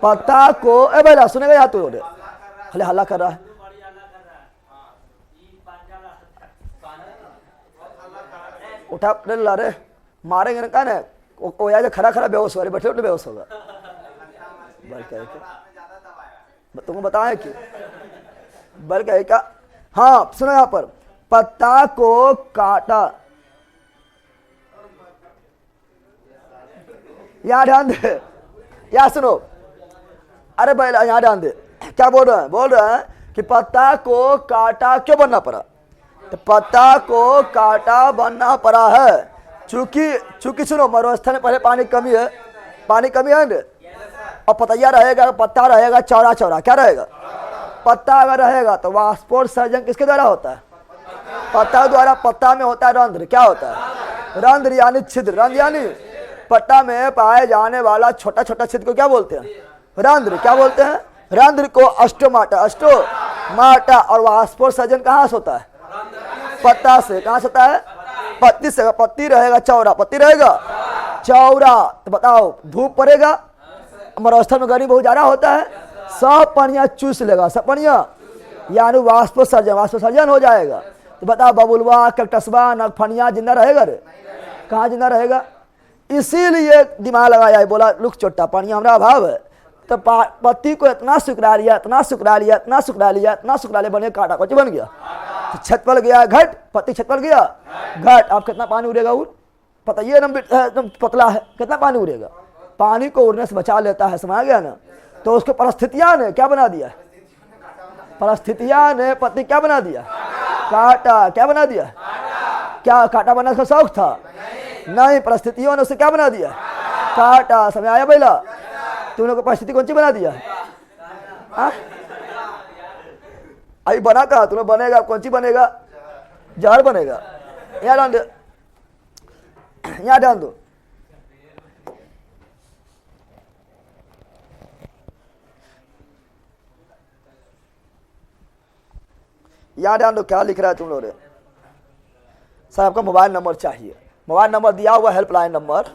पत्ता को, ए भैया सुनेगा यहाँ तो खाली हल्ला कर रहा है। उठा रे, मारेंगे ना, कहना वो यार खड़ा खड़ा बेहोश हो रहा है, बैठे उठे बेहोश होगा। तुमको बताया कि बल्कि क्या? हाँ सुनो यहाँ पर, पत्ता को काटा, यहाँ ध्यान दे, यहाँ सुनो। अरे भाई यहाँ ध्यान दे, क्या बोल रहे हैं? बोल रहे हैं कि पत्ता को काटा क्यों बनना पड़ा? तो पत्ता को काटा बनना पड़ा है चूंकि सुनो, मरुस्थल में पहले पानी कमी है, पानी कमी है ना, और पतैया रहेगा, पत्ता रहेगा चौड़ा चौड़ा, क्या रहेगा? पत्ता अगर रहेगा तो वाष्पोत्सर्जन किसके द्वारा होता है? पत्ता द्वारा। पत्ता में होता है रंध्र, क्या होता है? रंध्र यानी छिद्र। रंध्र यानी पत्ता में पाए जाने वाला छोटा छोटा छिद्र को क्या बोलते हैं? रंध्र। क्या बोलते हैं? रंध्र को अस्टोमाटा, अस्टोमाटा। और वाष्पोत्सर्जन कहाँ से होता है? पत्ता से। कहाँ से होता है? पत्ती से। पत्ती रहेगा चौड़ा, पत्ती रहेगा चौड़ा, तो बताओ धूप पड़ेगा, मरुस्थल में गर्मी बहुत ज्यादा होता है, सब पानिया चूस लेगा, सब पानिया, यानी वाष्पोत्सर्जन हो जाएगा। तो बताओ बबुलवा, कैक्टसवा, नागफनिया जिंदा रहेगा? रे कहाँ जिंदा रहेगा? इसीलिए दिमाग लगाया है, बोला लुक चोट्टा पानिया हमारा अभाव है, तो पत्ती को इतना सुखरा लिया, इतना सुखरा लिया, इतना सुखरा लिया, इतना सुखरा लिया, बने कांटा कुछ बन गया। तो छत पर गया घट, पत्ती छत पर गया घट, अब कितना पानी उड़ेगा? पता ये एकदम पतला है, कितना पानी उड़ेगा? पानी को उड़ने से बचा लेता है। समझ गया ना? तो उसको परिस्थितियां ने क्या बना दिया? परिस्थितियां ने पत्ती क्या बना दिया? कांटा। क्या बना दिया? क्या कांटा बनाने का शौक था? नहीं, परिस्थितियों ने उसे क्या बना दिया? कांटा। समझ आया भैया? तुम लोग को परिस्थिति कौन सी बना दिया? अभी बना कहा तुम्हें? बनेगा कौन सी बनेगा? जहर बनेगा। यहाँ ध्यान दो, यहाँ ध्यान दो। यहाँ ध्यान दो क्या लिख रहा है तुम लोग? सर आपका मोबाइल नंबर चाहिए, मोबाइल नंबर दिया हुआ, हेल्पलाइन नंबर।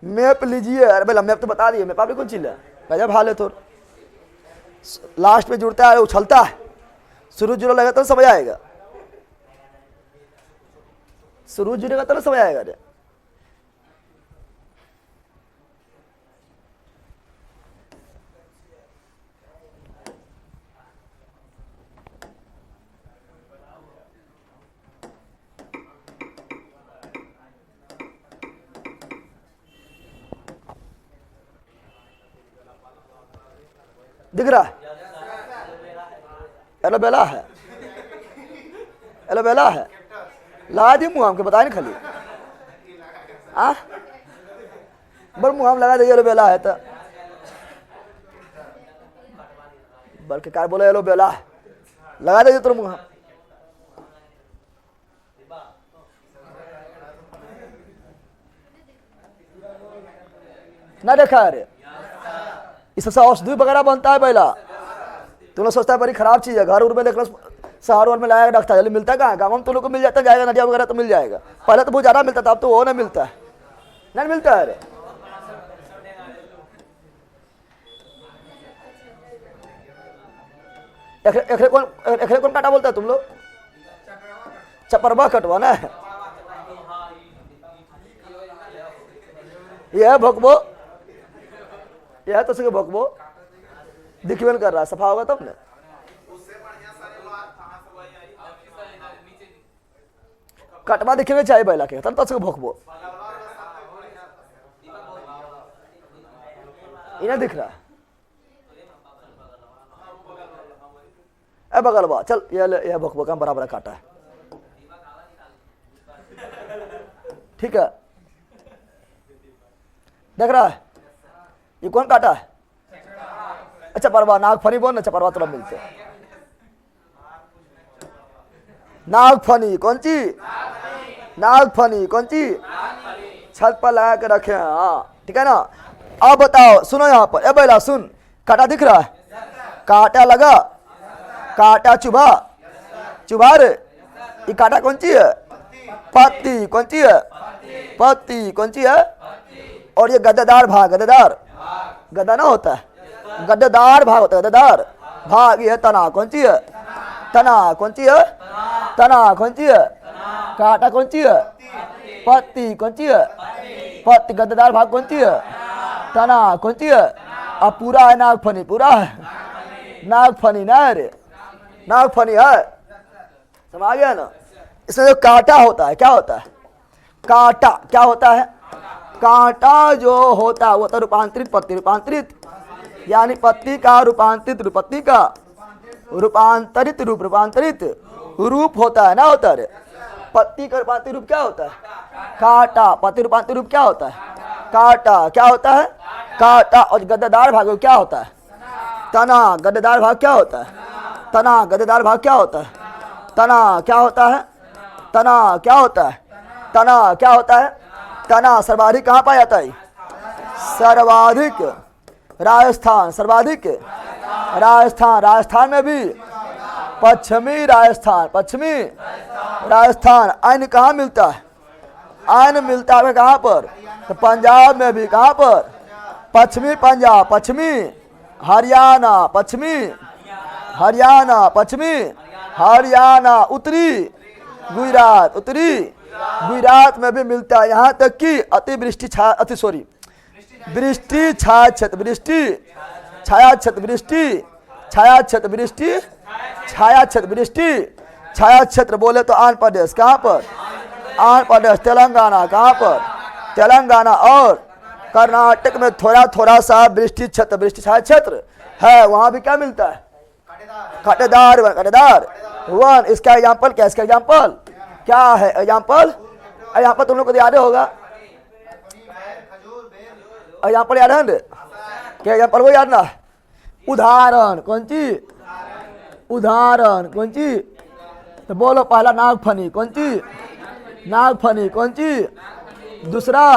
मैप लीजिए। अरे भाई मैप तो बता दिए, मैप आपने कौन चीज है? गजब हाल है। तो लास्ट में जुड़ता है, उछलता है, शुरू जुड़ा लगा तो समझ आएगा, शुरू जुड़ेगा तो समझ आएगा। दिख रहा है? एलोवेरा है, एलोवेरा है, लगा दी मुँह हमके बताए नहीं खाली बड़ मुँह हम लगा दिए एलोवेरा है तो बल्कि क्या बोले एलोवेरा है लगा दीजिए तो मुँह ना देखा अरे इस सबसे औषधि वगैरह बनता है पहला। तुम लोग सोचता है बड़ी खराब चीज है, घर उर में देख लो शहर और में लाया रखता है, मिलता कहाँ? गाँव में तुम लोग को मिल जाता जाएगा, नदिया वगैरह तो मिल जाएगा। पहले तो बहुत ज्यादा मिलता था, अब तो वो नहीं मिलता है, नहीं मिलता है। अरे एकरे कौन काटा बोलता है तुम लोग? चपरवा कटवा ना यह भोकबो, यह तो सके भोकबो दिखबे कर रहा, सफा होगा तब ने। कटवा दिखे चाहिए बैला के तब तो सके भोकबो, इन्हें दिख रहा है बगलवा। चल यह भोकबो का बराबर काटा है, ठीक है। देख रहा है ये कौन काटा है? अच्छा परवा नाग फनी बोल ना, चपरवा तुरंत मिलते हैं। नाग फनी कौन सी? नाग फनी कौन सी? छत पर लगा के रखे हैं, हाँ ठीक है ना। अब बताओ, सुनो यहाँ पर, ए बैला सुन, काटा दिख रहा है? काटा लगा, काटा चुभा, चुभा रे, ये काटा कौन सी है? पत्ती कौन सी है? पत्ती कौन सी है? और ये गद्देदार भाग, गद्देदार गद्दा ना होता है, गद्देदार भाग होता है, गद्देदार भाग। ये तना कौन सी है? तना कौन सी है? तना कौन सी है? काटा कौन सी है? पत्ती कौन सी है? पत्ती। गद्देदार भाग कौन सी है? तना कौन सी है? अब पूरा है नाग फनी, पूरा है नाग फनी ना रे, नाग फनी है, समझ गया ना। इसमें जो काटा होता है क्या होता है? काटा क्या होता है? कांटा जो होता है वो तो रूपांतरित पत्ती, रूपांतरित यानी पत्ती का रूपांतरित, पत्ती का रूपांतरित रूप, रूपांतरित रूप होता है ना, होता है। पत्ती का रूपांतरित रूप क्या होता है? कांटा। पत्ती रूपांतरित रूप क्या होता है? कांटा। क्या होता है? कांटा। और गद्देदार भाग क्या होता है? तना। गद्देदार भाग क्या होता है? तना। गद्देदार भाग क्या होता है? तना। क्या होता है? तना। क्या होता है? तना। क्या होता है? तना। सर्वाधिक कहाँ पाया जाता है? सर्वाधिक राजस्थान, सर्वाधिक राजस्थान। राजस्थान में भी पश्चिमी राजस्थान, पश्चिमी राजस्थान। अन्य कहाँ मिलता है? अन्य मिलता है कहाँ पर? तो पंजाब में भी। कहाँ पर? पश्चिमी पंजाब, पश्चिमी हरियाणा, पश्चिमी हरियाणा, पश्चिमी हरियाणा। उत्तरी गुजरात, उत्तरी गुजरात में भी मिलता है। यहाँ तक कि अतिवृष्टि वृष्टि छाया छत, वृष्टि छाया छत, वृष्टि छाया छत, वृष्टि छाया छत, वृष्टि छाया क्षेत्र बोले तो आंध्र प्रदेश। कहाँ पर? आंध्र प्रदेश। तेलंगाना। कहाँ पर? तेलंगाना। और कर्नाटक में थोड़ा थोड़ा सा वृष्टि छत, वृष्टि छाया क्षेत्र है, वहां भी क्या मिलता है? कांटेदार वन, कांटेदार वन। इसका एग्जाम्पल क्या? इसका एग्जाम्पल क्या है? एग्जाम्पल, एग्जाम्पल तुम लोग को याद होगा, एग्जाम्पल याद है? क्या एग्जाम्पल वो याद ना? उदाहरण कौन सी? उदाहरण कौन सी? तो बोलो पहला नाग फनी कौन सी? नाग फनी कौन सी? दूसरा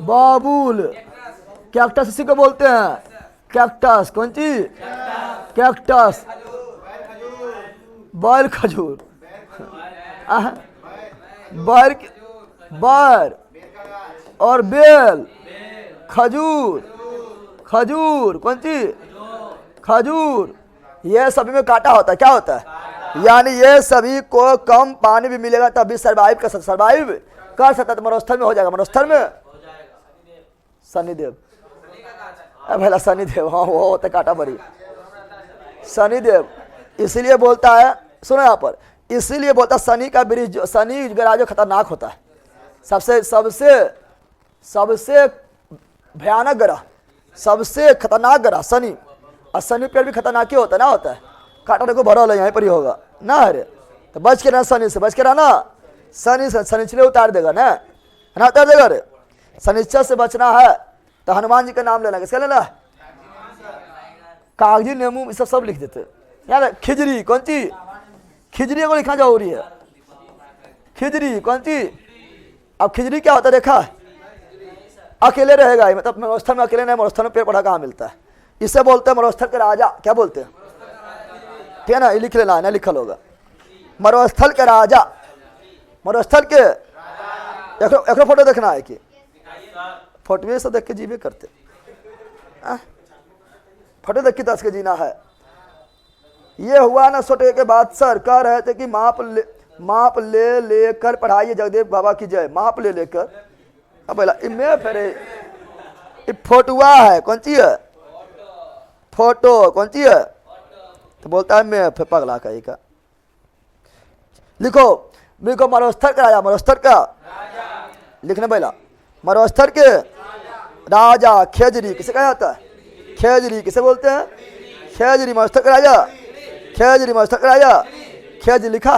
बाबुल, कैक्टस इसी को बोलते हैं, कैक्टस कौन सी? कैक्टस। बैल खजूर, बर और बेल, खजूर, खजूर कौन सी? खजूर। ये सभी में कांटा होता है। क्या होता है? यानी ये सभी को कम पानी भी मिलेगा तभी सर्वाइव कर सकता, सर्वाइव कर सकता। तो मरुस्थल में हो जाएगा, मरुस्थल में शनिदेव, पहला शनिदेव, हाँ वो होता कांटा बड़ी शनिदेव। इसीलिए बोलता है, सुनो यहाँ पर, इसीलिए बोलता शनि का ब्रिज, शनि ग्रह जो खतरनाक होता है, सबसे सबसे सबसे भयानक ग्रह, सबसे खतरनाक ग्रह शनि। और शनि पेड़ भी खतरनाक ही होता है ना, होता है काटा देखो भरा यहीं पर ही होगा ना। अरे तो बच के रहना शनि से, बच के रहना शनि से, शनिचर उतार देगा ना, है ना, उतार देगा। अरे शनिचर से बचना है तो हनुमान जी का नाम लेना, किसका लेना? कागजी नींबू सब सब लिख देते यार। खिजड़ी कौन सी? खिजड़ी को लिखना जरूरी है। खिजड़ी कौन सी? अब खिजड़ी क्या होता है देखा? अकेले रहेगा, मतलब मरुस्थल में अकेले नहीं, मरुस्थल में पेड़ पौधा कहाँ मिलता है? इसे बोलते हैं मरुस्थल के राजा, क्या बोलते हैं? ठीक है ना, ये लिख लेना, ना लिखल होगा। मरुस्थल के राजा, मरुस्थल के एक फोटो देखना है कि फोटो से देख के जीवे करते, फोटो देख के दस के जीना है। ये हुआ ना सोटे के बाद सर कह रहे थे कि माप ले लेकर पढ़ाइए, जगदेव बाबा की जय। माप ले लेकर, अब मैं फिर फोटुआ है कौन सी है? फोटो कौन सी है? तो बोलता है मैं फिर पगला कहीं का। लिखो लिखो, मरुस्थल का राजा, मरुस्थल का लिखने पहला, मरुस्थल के राजा खेजरी किसे कहा जाता है? खेजरी किसे बोलते हैं? खेजरी मरुस्थल का राजा, खेजरी मरुस्थल का राजा। खेजरी लिखा,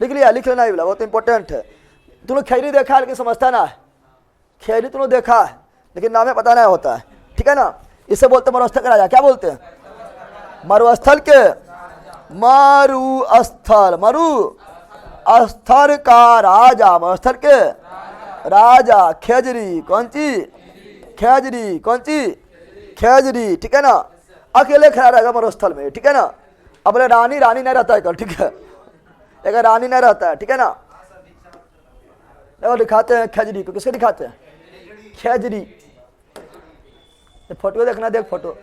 लिख लिया, लिख लेना, बोला बहुत इंपॉर्टेंट है। तुमने खेजरी देखा है लेकिन समझता ना है। खेजरी तुमने देखा है लेकिन नाम में पता नहीं होता है, ठीक है ना। इसे बोलते हैं मरुस्थल का राजा। क्या बोलते हैं? मरुस्थल के, मरुस्थल, मरुस्थल का राजा, मरुस्थल के राजा खेजरी कौन सी? खेजरी कौन सी? खेजरी, ठीक है ना। अकेले खड़ा रहेगा मरुस्थल में, ठीक है ना। अब बोले रानी, रानी नहीं रहता है, ठीक है, एक रानी नहीं रहता है, ठीक है ना। देखो दिखाते हैं खेजरी को, किसको दिखाते हैं? खेजरी। फोटो देखना, देख फोटो,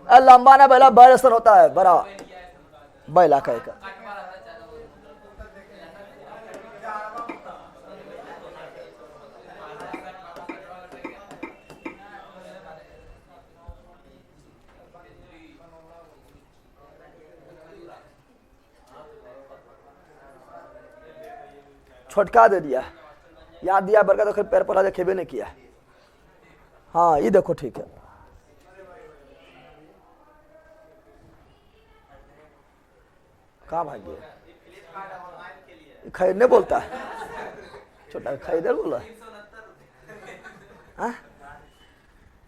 लंबा ना बैला बड़ा असर होता है, बड़ा बैला का एक। छोटका दे दिया, याद दिया, बरका तो पैर पौधा देखेबे नहीं किया। हाँ ये देखो, ठीक है। कहाँ भाग गए? खरीदने बोलता है, छोटा खरीदर बोला है,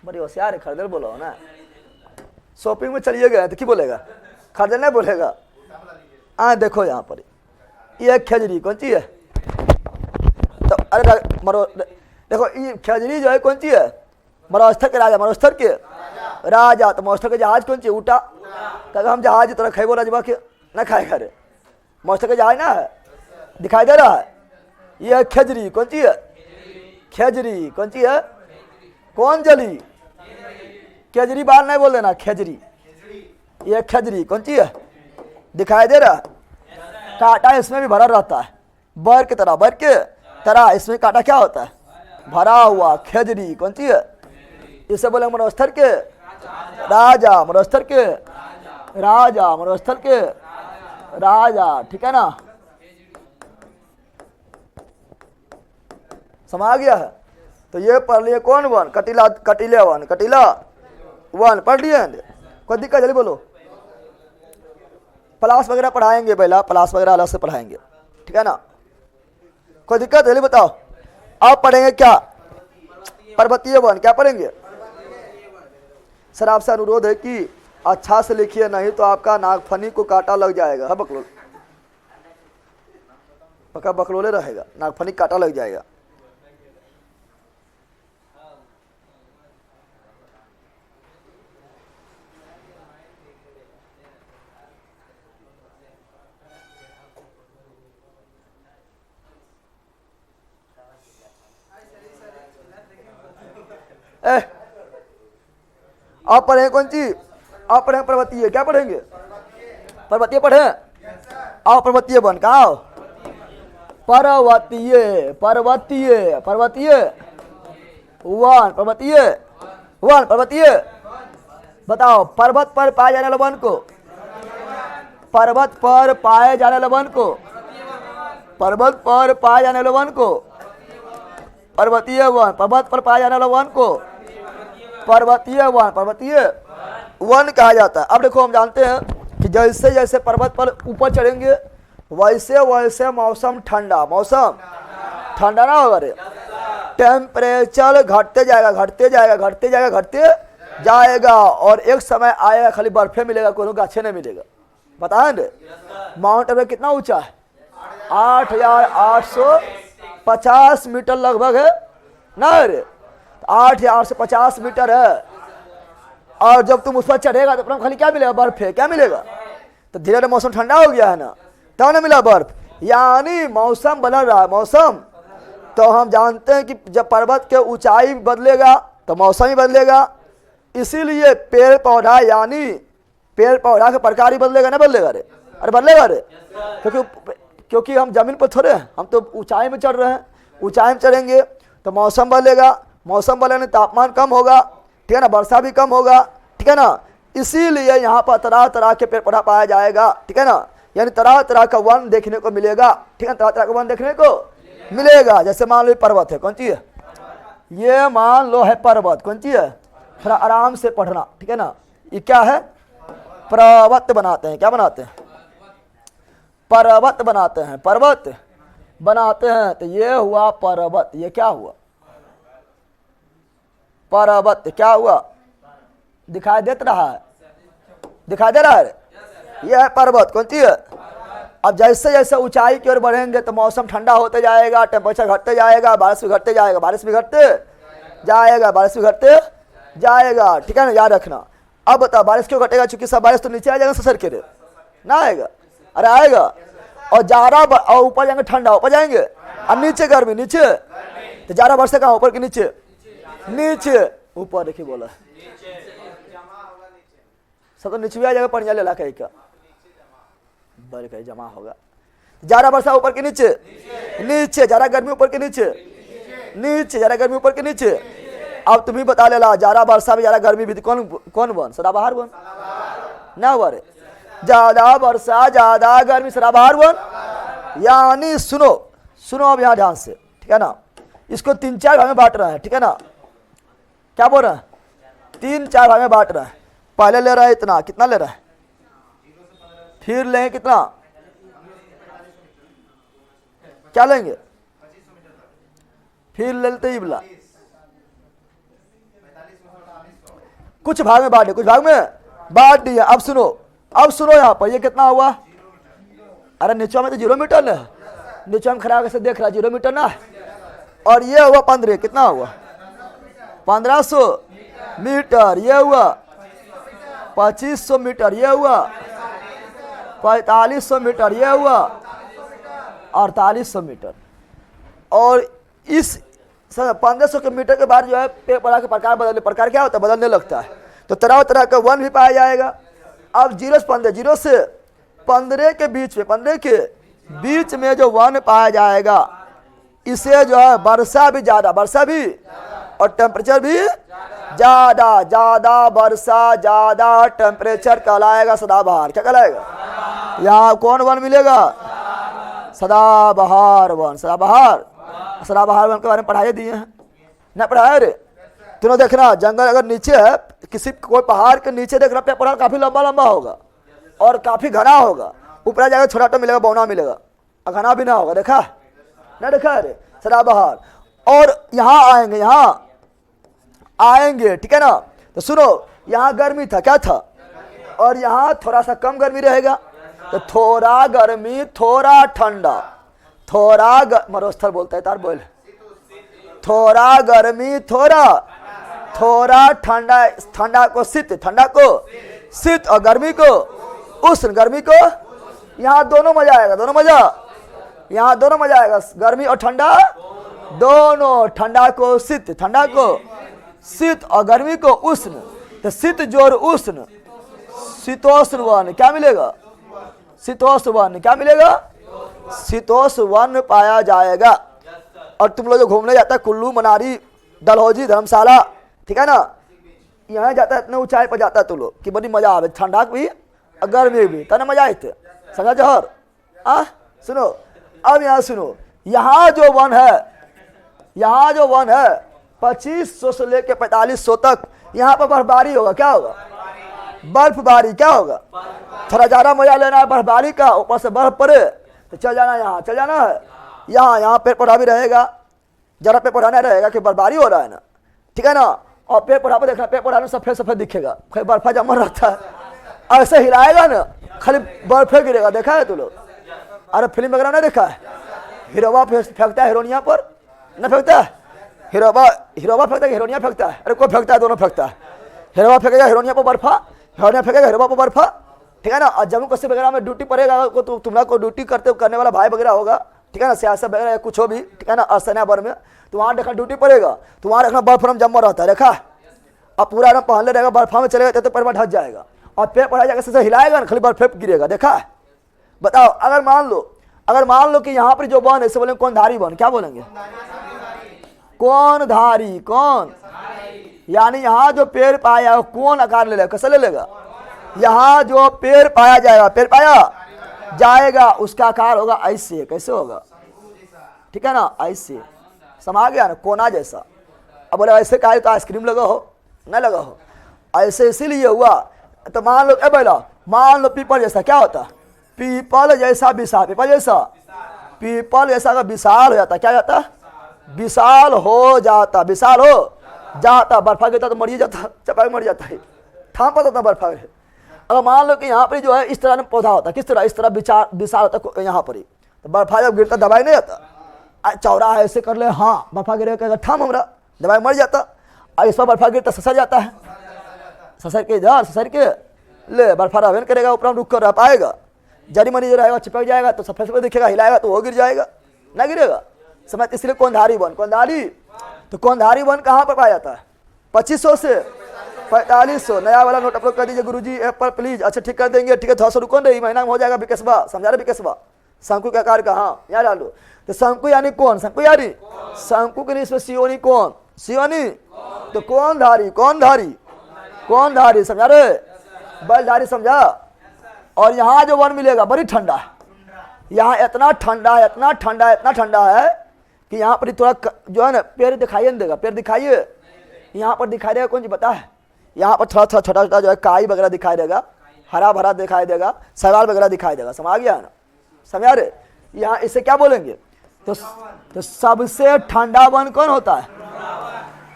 बड़ी होशियार है, खरीदर बोला ना। शॉपिंग में चलिए गए तो क्या बोलेगा? खरीदर नहीं बोलेगा। देखो यहाँ पर ये खेजरी कौन सी है? तो अरे देखो ये खेजरी जो है कौन सी है? मरुस्थल के राजा, मरुस्थल के राजा। तो मरुस्थल के जहाज कौन सी? उटा। कभी हम जहाज तरह खेबो राजबा के ना खाए खा रहे, मरुस्थल के जहाज ना है, दिखाई दे रहा है। ये खेजरी कौन सी है? खेजरी कौन सी है? कौन जली? केजरीवाल नहीं बोल देना, खेजरी। ये खेजरी कौन सी है? दिखाई दे रहा है। कांटा इसमें भी भरा रहता है, बर की तरह, बर के तरह इसमें कांटा क्या होता है? भरा हुआ। खेजरी कौन सी है? इसे बोले मरुस्थल के राजा, मरुस्थल के राजा, मरुस्थल के राजा, ठीक है ना। समझ गया है? तो ये पढ़ लिए कौन वन? कटीला, कटीले वन, कटीला वन पढ़ लिए। कोई दिक्कत जल्दी बोलो। प्लास वगैरह पढ़ाएंगे, पहला प्लास वगैरह अलग से पढ़ाएंगे, ठीक है ना। कोई दिक्कत जल्दी बताओ। अब पढ़ेंगे क्या? पर्वतीय वन। क्या पढ़ेंगे? सर आपसे अनुरोध है कि अच्छा से लिखिए, नहीं तो आपका नागफनी को कांटा लग जाएगा। हाँ बकलोल, पक्का बकलोले रहेगा, नागफनी कांटा लग जाएगा। आप पढ़े कौन सी? आप पढ़े पर्वतीय। क्या पढ़ेंगे? पर्वतीय पढ़े। आओ पर्वतीय बन, कहा आओ? पर्वतीय, पर्वतीय, पर्वतीय वन, पर्वतीय वन, पर्वतीय। बताओ, पर्वत पर पाए जाने वाले वन को, पर्वत पर पाए जाने वाले वन को, पर्वत पर पाए जाने वाले वन को पर्वतीय वन, पर्वत पर पाया जाने वाला वन को पर्वतीय वन, पर्वतीय वन कहा जाता है। अब देखो हम जानते हैं कि जैसे जैसे पर्वत पर ऊपर चढ़ेंगे वैसे वैसे मौसम ठंडा, मौसम ठंडा ना होगा रे, टेम्परेचर घटते जाएगा, घटते जाएगा, घटते जाएगा, घटते जाएगा और एक समय आएगा खाली बर्फे मिलेगा, कोई गाछे नहीं मिलेगा। पता है माउंट एवरेस्ट कितना ऊंचा है? 8,850 मीटर लगभग है ना रे, 8,850 मीटर है। और जब तुम उस पर चढ़ेगा तो खाली क्या मिलेगा? बर्फ है। क्या मिलेगा? तो धीरे धीरे मौसम ठंडा हो गया है ना, तब ना मिला बर्फ, यानी मौसम बदल रहा है, मौसम। तो हम जानते हैं कि जब पर्वत के ऊंचाई बदलेगा तो मौसम ही बदलेगा, इसीलिए पेड़ पौधा यानी पेड़ पौधा का प्रकार ही बदलेगा ना, बदलेगा रे, अरे बदलेगा रे, क्योंकि हम जमीन पर थोड़े हैं, हम तो ऊंचाई में चढ़ रहे हैं, ऊंचाई में चढ़ेंगे तो मौसम बदलेगा, मौसम बदलने तापमान कम होगा, ठीक है ना, वर्षा भी कम होगा, ठीक है ना। इसीलिए यहाँ पर तरह तरह के पेड़ पौधा पाया जाएगा, ठीक है ना, यानी तरह तरह का वन देखने को मिलेगा, ठीक है, तरह तरह का वन देखने को मिलेगा। जैसे मान लो पर्वत है, कौन सी है ये? मान लो है पर्वत, कौन सी है? थोड़ा आराम से पढ़ना, ठीक है ना। ये क्या है? पर्वत बनाते हैं, क्या बनाते हैं? पर्वत बनाते हैं, पर्वत बनाते हैं। तो ये हुआ पर्वत, ये क्या हुआ? पर्वत क्या हुआ? दिखाई देता रहा है, दिखाई दे रहा है, यह है पर्वत, कौन सी है? अब जैसे जैसे ऊंचाई की ओर बढ़ेंगे तो मौसम ठंडा होते जाएगा, टेम्परेचर घटते जाएगा, बारिश भी घटते जाएगा, बारिश भी घटते जाएगा, बारिश भी घटते जाएगा, ठीक है ना, याद रखना। अब बता बारिश क्यों घटेगा? चूंकि सब बारिश तो नीचे आ जाएगा ससर के रे, ना आएगा, अरे आएगा। और ज़्यादा और ऊपर जाएंगे ठंडा, ऊपर जाएंगे, और नीचे गर्मी, नीचे तो ज़्यादा वर्षा कहाँ? ऊपर के नीचे, नीचे ऊपर देखिए बोला सब तो नीचे भी आ जाएगा, पढ़िया ले ला कहीं का बल कहीं जमा होगा। ज़्यादा वर्षा ऊपर के नीचे, नीचे ज़्यादा गर्मी ऊपर के नीचे, नीचे ज़्यादा गर्मी ऊपर के नीचे। अब तुम ही बता ले ला, ज़्यादा वर्षा में ज़्यादा गर्मी भी कौन कौन वन? सदाबहार वन ना हुआ रे, ज़्यादा वर्षा ज़्यादा गर्मी सदाबहार वन। यानी सुनो सुनो अब यहाँ ध्यान से, ठीक है ना, इसको 3-4 भाग में बांट रहे हैं, ठीक है ना, क्या बोल रहे हैं? 3-4 भाग में बांट रहे हैं। पहले ले रहा है इतना, कितना ले रहा है? फिर लेंगे कितना? क्या लेंगे? फिर ले लेते ही बोला कुछ भाग में बांटे, कुछ भाग में बांट दिया। अब सुनो, अब सुनो यहाँ पर ये कितना हुआ? अरे नीचे में तो 0 मीटर है, नीचे में खड़ा कैसे देख रहा, 0 मीटर ना। और ये हुआ 15, कितना हुआ? 1500 मीटर। ये हुआ 2500 मीटर। ये हुआ 4500 मीटर। ये हुआ 4800 मीटर। और इस 1500 के मीटर के बाद जो है पेड़ पौधा के प्रकार बदलने, प्रकार क्या होता है? बदलने लगता है। तो तरह तरह का वन भी पाया जाएगा। अब 0 से 15, 0 से 15 के बीच में, 15 के बीच में जो वन पाया जाएगा इसे जो है वर्षा भी ज़्यादा, वर्षा भी और टेम्परेचर भी ज़्यादा, ज़्यादा वर्षा ज़्यादा टेम्परेचर कहलाएगा सदाबहार। क्या कहलाएगा? यहाँ कौन वन मिलेगा? सदाबहार वन। सदाबहार, सदाबहार वन के बारे में पढ़ाई दिए हैं ना? पढ़ाया रे। तुम देखना जंगल अगर नीचे है, किसी कोई पहाड़ के नीचे देखना पेड़ पौधा काफी लंबा लंबा होगा और काफी घना होगा। ऊपर जाएगा छोटा तो मिलेगा, बौना मिलेगा, और घना भी ना होगा। देखा ना? देखा रे सदाबहार। और यहाँ आएंगे, यहाँ आएंगे, ठीक है ना। तो सुनो, यहाँ गर्मी था, क्या था? और यहाँ थोड़ा सा कम गर्मी रहेगा। तो थोड़ा गर्मी थोड़ा ठंडा, थोड़ा मरुस्थल बोलता है तार बोल, थोड़ा गर्मी थोड़ा, थोड़ा ठंडा, ठंडा को शीत, ठंडा को शीत और गर्मी को उष्ण, गर्मी को। यहाँ दोनों मजा आएगा, दोनों मजा, यहाँ दोनों मजा आएगा, गर्मी और ठंडा दोनों। ठंडा को शीत, ठंडा को शीत और गर्मी को उष्ण। तो शीत जोड़ उष्ण, शीतोष्ण वन क्या मिलेगा? शीतोष्ण वन क्या मिलेगा? शीतोष्ण वन पाया जाएगा। और तुम लोग जो घूमने जाता है कुल्लू, मनाली, डलहौजी, धर्मशाला, ठीक है ना, यहाँ जाता है, इतने ऊंचाई पर जाता है तुम लोग कि बड़ी मजा आवे, ठंडा भी और गर्मी भी, तने मजा आते समझा जहर। सुनो अब यहाँ सुनो, यहाँ जो वन है यहाँ जो वन है 2500 से लेके 4500 तक, यहाँ पर बर्फबारी होगा। क्या होगा? बर्फबारी। क्या होगा? थोड़ा ज़्यादा मजा लेना है बर्फबारी का, ऊपर से बर्फ पड़े तो चल जाना, यहाँ चल जाना है। यहाँ पेड़ पौधा भी रहेगा, जरा पेड़ पौधा नहीं रहेगा कि बर्फबारी हो रहा है ना, ठीक है ना। और पेड़ पौधा पर देखना, पेड़ पौधा में सफेद सफेद दिखेगा, खाली बर्फा जमा रहता है। ऐसे हिलाएगा ना, खाली बर्फे गिरेगा। देखा है तू लोग? अरे फिल्म वगैरह नहीं देखा है? हीरोवा फेंकता है हिरोनिया पर, न फेंकता है? हीरोवा फेंकता है, हिरोनिया फेंकता है? अरे कोई फेंकता है, दोनों फेंकता है। हीरोवा फेंकेगा हिरोनिया पर बर्फा, हिरोनिया फेंकेगा हीरोवा पर बर्फा, ठीक है ना। और जम्मू कश्मीर वगैरह में ड्यूटी पड़ेगा, तुम्हारा को ड्यूटी करने वाला भाई वगैरह होगा, ठीक है ना, सियासत वगैरह कुछ हो भी, ठीक है ना, अर्सना भर में, तो वहाँ देखा ड्यूटी पड़ेगा, तो वहाँ देखना बर्फ में जमा रहता है। देखा? अब पूरा एकदम पहन ले रहेगा, बर्फा में चलेगा तो पैर ढक जाएगा, और पेड़ पड़ा जाएगा, से हिलाएगा ना, खाली बर्फ गिरेगा। देखा? बताओ, अगर मान लो कि यहाँ पर जो वन है, इसे बोलेंगे कौन धारी वन। क्या बोलेंगे? कौन धारी, कौन, यानी यहाँ जो पेड़ पाया वो कौन आकार ले लेगा, कैसे ले लेगा? यहाँ जो पेड़ पाया जाएगा, पेड़ पाया जाएगा, उसका आकार होगा ऐसे। कैसे होगा? ठीक है ना, ऐसे। समा गया ना, कोना जैसा। अब बोले ऐसे कहा तो आइसक्रीम लगा हो, नहीं लगा हो, ऐसे इसीलिए हुआ। तो मान लो मान लो पीपल जैसा। क्या होता? पीपल जैसा विशाल, पीपल जैसा का विशाल हो जाता। क्या जाता? विशाल हो जाता, बर्फा गिरता तो मर जाता, चपा मर जाता है, थाम पाता था बर्फा। अगर मान लो कि यहाँ पर जो है इस तरह पौधा होता, किस तरह, इस तरह विशाल होता यहाँ पर ही, तो बर्फा जब गिरता दवाई नहीं आता, चौरा ऐसे कर ले, हाँ बर्फा गिरेगा, थाम हमरा, दवाई मर जाता। और इस पर बर्फा गिरता ससर जाता है, ससर के ले बर्फा रहन करेगा, ऊपर रुक कर रह पाएगा, जरी मनी जो रहेगा चिपक जाएगा, तो सफेद दिखेगा, हिलाएगा तो वो गिर जाएगा, ना गिरेगा। समझ? इसलिए कौनधारी वन, तो कौनधारी वन कहाँ पर पाया जाता है? 2500 से 4500। नया वाला नोट अपलोड कर दीजिए गुरुजी ऐप पर प्लीज। अच्छा ठीक कर देंगे, ठीक है, थोड़ा सा रुको नहीं, महीना में हो जाएगा। विकेशवा समझा रहे? विकेशवा शंकु के आकार का, हाँ यहाँ डालो। तो शंकु यानी कौन? शंकु यानी शंकु के इसमें सियोनी कौन? सियोनी। तो कौनधारी समझा रहे? बलधारी समझा। और यहाँ जो वन मिलेगा बड़ी ठंडा है, यहाँ इतना ठंडा है कि यहाँ पर थोड़ा जो है ना पेड़ दिखाई नहीं देगा। पेड़ दिखाइए, यहाँ पर दिखाई देगा, कौन जी पता है? यहाँ पर थोड़ा छोटा जो है काई वगैरह दिखाई देगा, हरा भरा दिखाई देगा, सवाल वगैरह दिखाई देगा। समझ गया ना? समझा रहे? यहाँ इसे क्या बोलेंगे? तो सबसे ठंडा वन कौन होता है?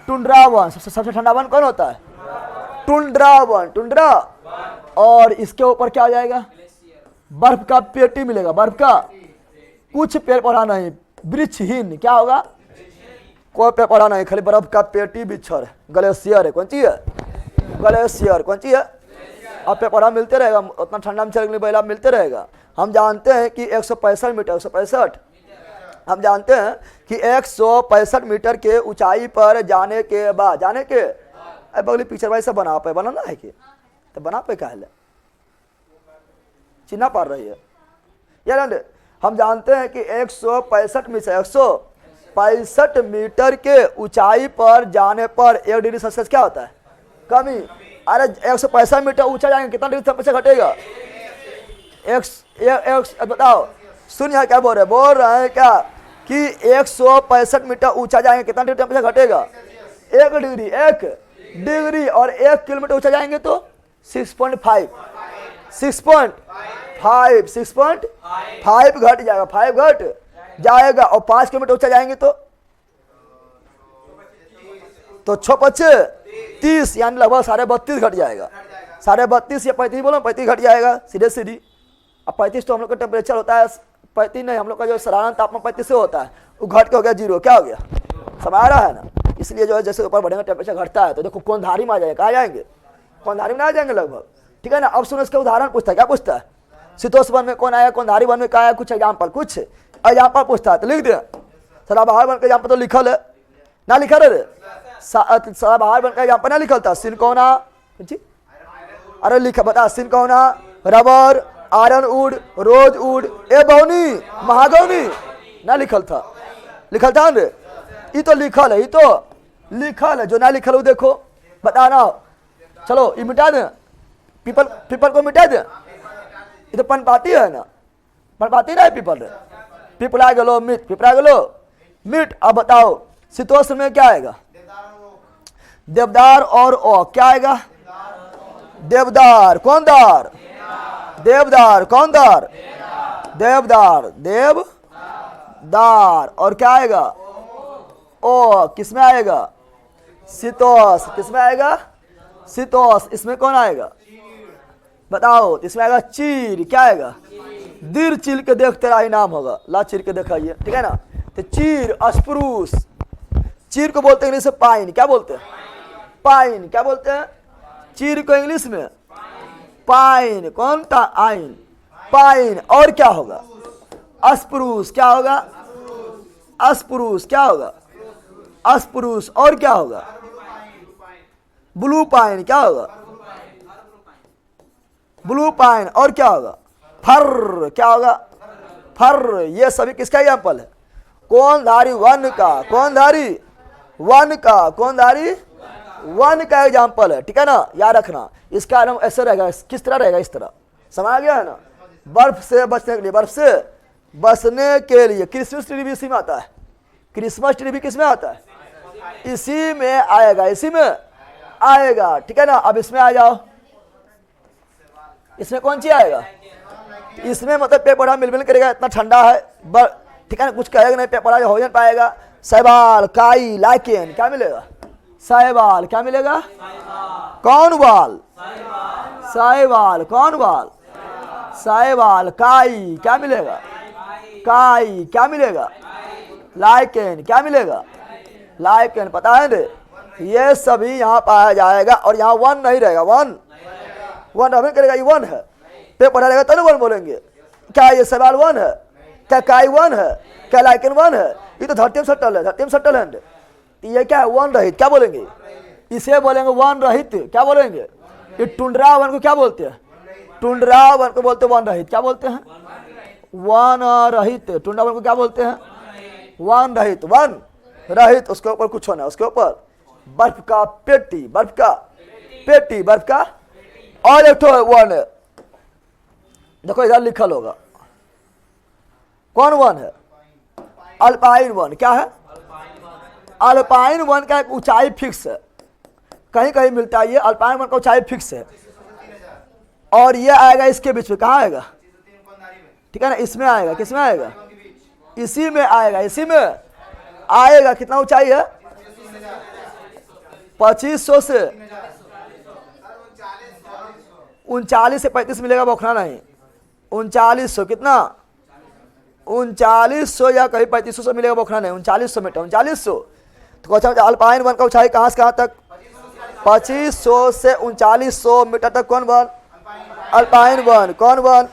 Tundra one. सबसे ठंडा वन कौन होता है? टुंड्रा। और इसके ऊपर क्या आ जाएगा? बर्फ का पेटी मिलेगा, बर्फ का कुछ पेड़ पौधा नहीं, वृक्षहीन। क्या होगा? कोई पेड़ पौधा नहीं, खाली बर्फ का पेटी बिछर, ग्लेशियर है। कौन चीज है? ग्लेशियर। कौन चीज है? अब पेड़ पौधा मिलते रहेगा, उतना ठंडा में चलने के लिए मिलते रहेगा। हम जानते हैं कि 165 मीटर, 165, हम जानते हैं कि 165 मीटर के ऊंचाई पर जाने के बाद, बगली पिक्चर भाई सब बनाना है कि तो बना पे क्या है, चिन्ह पड़ रही है यार। हम जानते हैं कि 165 मीटर के ऊंचाई पर जाने पर 1 डिग्री सेल्सियस क्या होता है? कमी। अरे 165 मीटर ऊंचा जाएंगे, कितना डिग्री टेम्परेचर घटेगा? बताओ, सुन यहाँ क्या बोल रहे हैं क्या कि 165 मीटर ऊंचा जाएंगे, कितना डिग्री टेम्परेचर घटेगा? 1 डिग्री। और 1 किलोमीटर ऊंचा जाएंगे तो 6.5 घट जाएगा, 5 घट जाएगा। और 5 किलोमीटर ऊंचा जाएंगे तो 6×5 यानी लगभग 32.5 घट जाएगा। 32.5 या 35 बोलो, 35 घट जाएगा सीधी। अब 35 तो हम लोग का टेम्परेचर होता है, 35 नहीं, हम लोग का जो साधारण तापमान 35 से होता है, वो घट के हो गया 0। क्या हो गया? समझ रहा है ना? इसलिए जो है जैसे ऊपर बढ़ेगा टेम्परेचर घटता है, तो देखो कौनधारी में आ जाएगा। कहाँ जाएंगे? कौनधारी में आ जाएंगे लगभग, ठीक है ना। अब सुनो इसके उदाहरण पूछता है। क्या पूछता है? शीतोष्ण वन में कौन आया, कौनधारी वन में क्या आया, कुछ एग्जाम्पल पूछता है तो लिख दे। सदाबहार वन का एग्जाम्पल तो लिखल है ना, लिखल है रे? सदाबहार वन का एग्जाम्पल ना लिखल था? सिनकोना, अरे लिखा बता, cinchona, rubber, iron wood, rose wood, ebony, mahogany ना लिखल था रे? ये तो लिखल है, जो ना लिखल हो देखो, बताना। चलो ये मिटा दे, पीपल को मिटा दे। ये तो पनपाती है ना, पनपाती ना है पीपल आ गलो मीट। अब बताओ शीतोष्ण में क्या आएगा? देवदार और ओ क्या आएगा? देवदार। कौन दार? देवदार। कौन दार? देवदार। देवदार। और क्या आएगा? ओ किसमें आएगा? शीतोष्ण। किसमें आएगा? शीतोष्ण। इसमें कौन आएगा? बताओ। इसमें आएगा चीर। क्या आएगा? दीर चीर के देख तेरा ही नाम होगा। ला चीर के दिखाइए, ठीक है ना। तो चीर अस्प्रूस, चीर को बोलते हैं इंग्लिश में पाइन। क्या बोलते हैं? पाइन। क्या बोलते हैं? चीर को इंग्लिश में पाइन। कौन था? आइन। पाइन। और क्या होगा? अस्प्रूस। क्या होगा? अस्प्रूस। क्या होगा? अस्प्रूस। और क्या होगा? Blue pine. क्या होगा? Blue pine. और क्या होगा? फर। क्या होगा? फर। ये सभी किसका एग्जाम्पल है? कौन धारी वन का। कौन धारी? वन का। कौन धारी? वन का एग्जाम्पल है, ठीक है ना। याद रखना। इसका नाम ऐसे रहेगा। किस तरह रहेगा? इस तरह। समझ गया है ना। बर्फ से बचने के लिए, बर्फ से बचने के लिए क्रिसमस ट्री भी इसी में आता है। क्रिसमस ट्री भी किस में आता है? इसी में आएगा। इसी में आएगा, ठीक है ना। अब इसमें आ जाओ। इसमें कौन सी आएगा? इसमें मतलब पेड़ पौधा मिल करेगा। इतना ठंडा है, ठीक है ना। कुछ कहेगा नहीं, पेड़ पौधा हो नहीं पाएगा। शैवाल, काई, लाइकेन। क्या मिलेगा? शैवाल। क्या मिलेगा? कौन बाल? शैवाल। कौन बाल? शैवाल। काई। क्या मिलेगा? काई। क्या मिलेगा? लाइकेन। क्या मिलेगा? लाइकेन। पता है ना, ये सभी यहाँ पाया जाएगा। और यहाँ वन नहीं रहेगा। वन वन रहने करेगा। ये वन है। पे पढ़ा रहेगा तो वन बोलेंगे। क्या ये सवाल वन है? क्या काई वन है? क्या लाइकेन वन है? ये तो धरती में सटल है। धरती में सटल है। ये क्या है? वन रहित। क्या बोलेंगे? इसे बोलेंगे वन रहित। क्या बोलेंगे? ये टुंड्रा वन को क्या बोलते हैं? टुंड्रा वन को बोलते हैं वन रहित। क्या बोलते हैं? वन रहित। टुंड्रा वन को क्या बोलते हैं? वन रहित। वन रहित। उसके ऊपर कुछ होना, उसके ऊपर बर्फ का पेटी। बर्फ का पेटी। बर्फ का। और एक वन है, देखो इधर लिखल होगा। कौन वन है? Alpine one. क्या है? अल्पाइन वन का एक ऊंचाई फिक्स है। कहीं कहीं मिलता है। ये अल्पाइन वन का ऊंचाई फिक्स है। और ये आएगा इसके बीच में। कहाँ आएगा? ठीक है ना। इसमें आएगा। किसमें आएगा? इसी में आएगा। इसी में आएगा। कितना ऊंचाई है? 2500 से 39 से 35 मिलेगा। बौखना नहीं। 3900। कितना? 3900 या कहीं 3500 से मिलेगा। बौखना नहीं। 3900 मीटर। 3900। तो अच्छा, अल्पाइन वन का ऊंचाई कहाँ से कहाँ तक? 2500 से 3900 मीटर तक। कौन वन? Alpine one. कौन वन?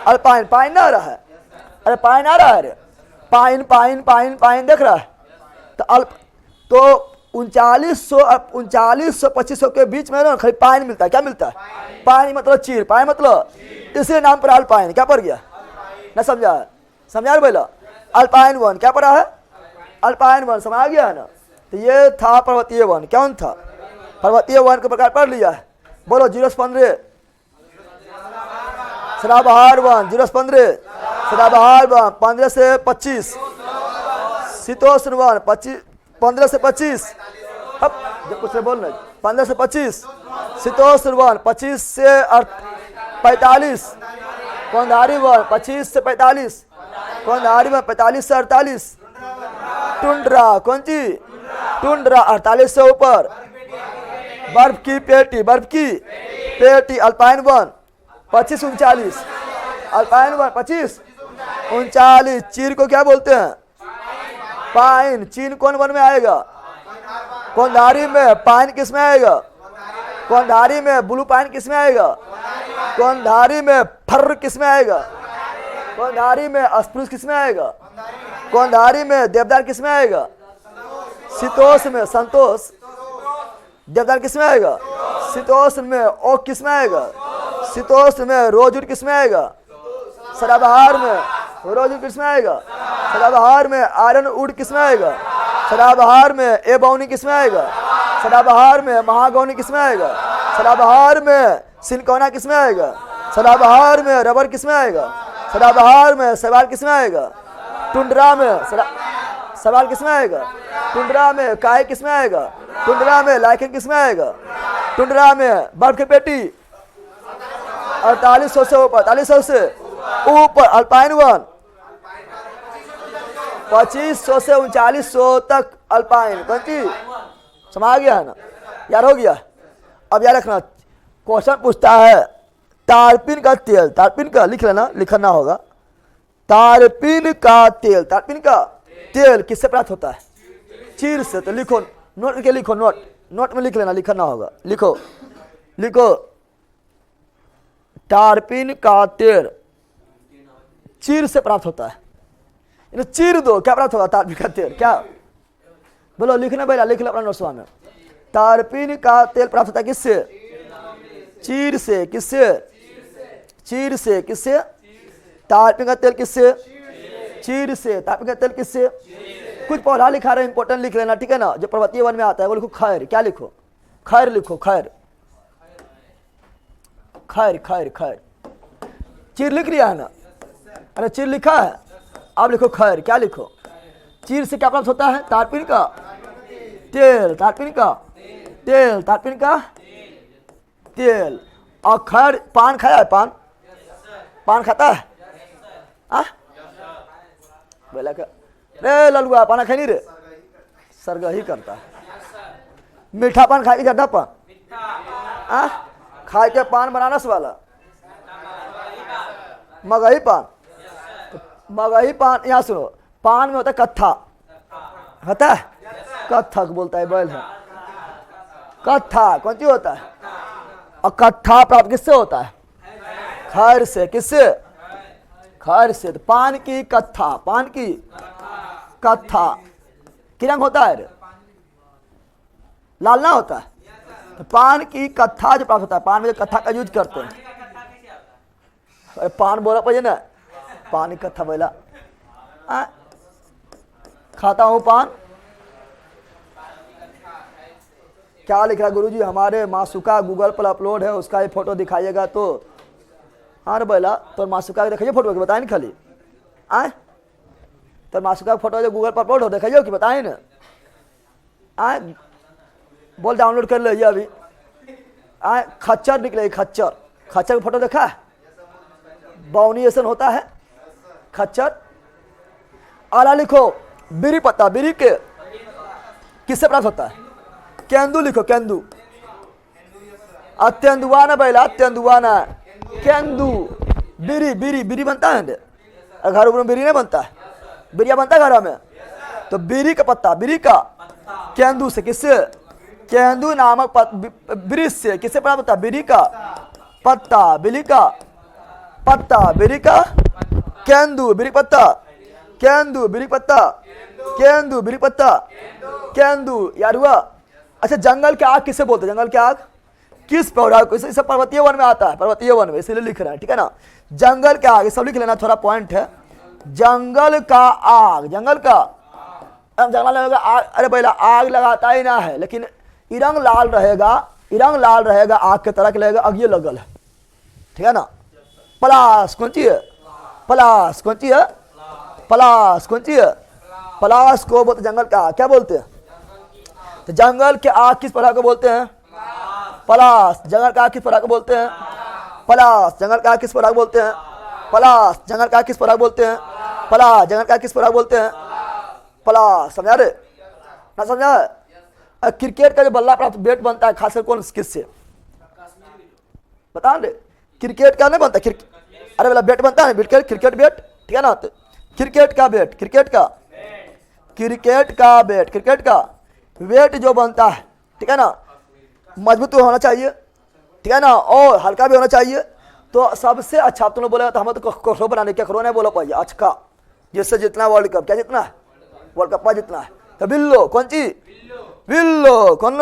अल्पाइन। पाइन ना आ रहा है? अरे पाइन आ रहा है। अरे पाइन पाइन पाइन पाइन देख रहा है। तो 3900 2500 के बीच में ना खाली पाइन मिलता है। क्या मिलता है? पाइन मतलब चीर। पाइन मतलब इसी नाम पर अल्पाइन। क्या पड़ गया ना? समझा? समझा बोला? अल्पाइन वन क्या पड़ा है? Alpine one. समझ गया है ना। तो ये था पर्वतीय वन। कौन था? पर्वतीय वन के प्रकार पढ़ लिया है। बोलो 0 से 15। सदाबहार वन। 0 से 15 सदाबहार वन। 15 से 25 शीतोष्ण वन। 15 से 25 अब जब कुछ बोलना। 15 से 25 शीतोष्ण वन। 25 से 45 कौनधारी वन। 25 से 45 कौनधारी वन। 45 से 48 टुंड्रा। कौन सी? टुंड्रा। 48 से ऊपर बर्फ की पेटी। बर्फ की पेटी। Alpine one. 25 39 alpine one. 25 39। चीर को क्या बोलते हैं? पाइन। चीन कौन वन में आएगा? कौनधारी में। पाइन किस में आएगा? कौनधारी में। ब्लू पाइन किस में आएगा? कौनधारी में। फर किस में आएगा? कौनधारी में। अस्प्रूस किस में आएगा? कौनधारी में। देवदार किस में आएगा? शीतोष्ण में। संतोष। देवदार किस में आएगा? शीतोष्ण में। ओक किस में आएगा? शीतोष्ण में। रोजवुड किस में आएगा? सदाबहार में। रोजवुड किस में आएगा? सदाबहार में। आयरन वुड किस में आएगा? सदाबहार में। एबोनी किस में आएगा? सदाबहार में। महागौनी किस में आएगा? सदाबहार में। सिनकोना किस में आएगा? सदाबहार में। रबर किस में आएगा? सदाबहार में। सवाल किस में आएगा? टुंड्रा में। सवाल किस में आएगा? टुंड्रा में काहे किस में आएगा? टुंड्रा में लाइकेन किस में आएगा? टुंड्रा में बर्फ की पेटी 4800 से ऊपर, 4500 से ऊपर अल्पाइन वन 2500 से 3900 तक अल्पाइन। कौन चीज समझ गया है ना यार? हो गया। अब याद रखना, क्वेश्चन पूछता है तारपीन का तेल, तारपीन का लिख लेना, लिखना होगा। तारपीन का तेल, तारपीन का तेल किससे प्राप्त होता है? चीर से। तो लिखो, नोट के लिखो, नोट में लिख लेना, लिखना होगा। लिखो लिखो, तारपीन का तेल चीर से प्राप्त होता है। चीर दो, क्या प्राप्त होगा? तारपीन का तेल क्या बोलो? लिखना भैया, लिख लो अपना नोट्स में। तारपीन का तेल प्राप्त होता है किससे? चीर से। किससे? चीर से। किससे? तारपीन का तेल किससे? चीर से। तारपीन का तेल किससे? कुछ पौधा लिखा रहा है, इंपॉर्टेंट लिख लेना, ठीक है ना? जो पर्वतीय वन में आता है वो लिखो खैर। क्या लिखो? खैर लिखो, खैर खैर खैर खैर। चीर लिख लिया है ना? अरे चीर लिखा है, अब लिखो खैर। क्या लिखो? चीर से क्या प्राप्त होता है? तारपीन का तेल। तारपीन का तेल, तारपीन का तेल। और खैर, पान खाया है? पान, पान खाता है? बोला क्या रे ललुआ, पाना खाई नहीं रे? सरगही करता है। मीठा पान खाए के ज्यादा पान खाए के पान बनारस वाला मगही पान। मगही पान, यहाँ सुनो, पान में होता है कत्था, होता है कत्थक बोलता है बैल है। कत्था कौन सी होता है? और कत्था प्राप्त किससे होता है? खैर से। किससे? खैर से। तो पान की कत्था, पान की कत्था कि रंग होता है? लाल ना होता है? तो पान की कत्था जो प्राप्त होता है, पान में जो कत्था का यूज करते हैं। अरे पान बोला पड़े ना, पान की कत्था बोला। खाता हूं पान। क्या लिख रहा है गुरुजी? हमारे मासुका गूगल पर अपलोड है, उसका ये फोटो दिखाइएगा तो। हाँ रे बोला, तो मासुका दिखाइए फोटो की, बताए ना खाली। आए तो मासुका फोटो जो गूगल पर अपलोड हो दिखाइए कि बताए ना। आए बोल डाउनलोड कर लीजिए अभी। आए खच्चर निकले, खच्चर, खच्चर की फोटो देखा है? बाउनिएशन होता है खच्चर। आला लिखो, बीरी पत्ता, बीरी के किससे प्राप्त होता है? केंदू लिखो, केंदू। अत्यंदुआना बैला, अत्यंदुआना केंदू। बीरी, बीरी, बीरी बनता है घर में? बीरी नहीं बनता है, बिरिया बनता है घर में। तो बीरी का पत्ता, बीरी का केंदू से। किससे? केंदू नामक वृक्ष से। किससे प्राप्त होता है? बीरी का पत्ता, बीरी का पत्ता, बीरी का केंदू, बीरी पत्ता, केंदू, बीरी पत्ता, केंदू, बीरी पत्ता, केंदू। यार हुआ। अच्छा, जंगल की आग किससे बोलते हैं? जंगल की आग किस पौधा को? इसे पर्वतीय वन में आता है, पर्वतीय वन में, इसलिए लिख रहा है, ठीक है ना? जंगल का आग, सब लिख लेना, थोड़ा पॉइंट है। जंगल का आग, जंगल का जंगल में आग। अरे पहला आग लगाता ही ना है, लेकिन इरंग लाल रहेगा, इरंग लाल रहेगा, आग के तरह के लगेगा, अगिए लगल है, ठीक है ना? पलाश कौन सी है? पलाश कौन सी है? पलाश कौन सी है? पलाश को बोलते जंगल का आग। क्या बोलते हैं? तो जंगल के आग किस पौधा को बोलते हैं? पलाश। जंगल का आग किस पौधा को बोलते हैं? पलाश। जंगल का आग किस पौधा को बोलते हैं? पलाश। जंगल का आग किस पौधा को बोलते हैं? पलाश। जंगल का आग किस पौधा को बोलते हैं? पलाश। समझा रे ना? समझा? क्रिकेट का जो बल्ला प्राप्त बैट बनता है खासकर कौन किससे? बता दे। क्रिकेट का नहीं बनता, अरे वाला बैट बनता है, क्रिकेट बैट, ठीक है ना? तो क्रिकेट का बैट, क्रिकेट का बैट, क्रिकेट का वेट जो बनता है, ठीक है ना? मजबूत होना चाहिए, ठीक है ना? और हल्का भी होना चाहिए। तो सबसे अच्छा तुम लोग बोलेगा तो हमें तो करो बनाने, क्या करो नहीं बोला पाइए अच्छा, जिससे जितना वर्ल्ड कप, क्या जितना है? वर्ल्ड कप जितना है। तो बिल्लो कौन सी? बिल्लो कौन?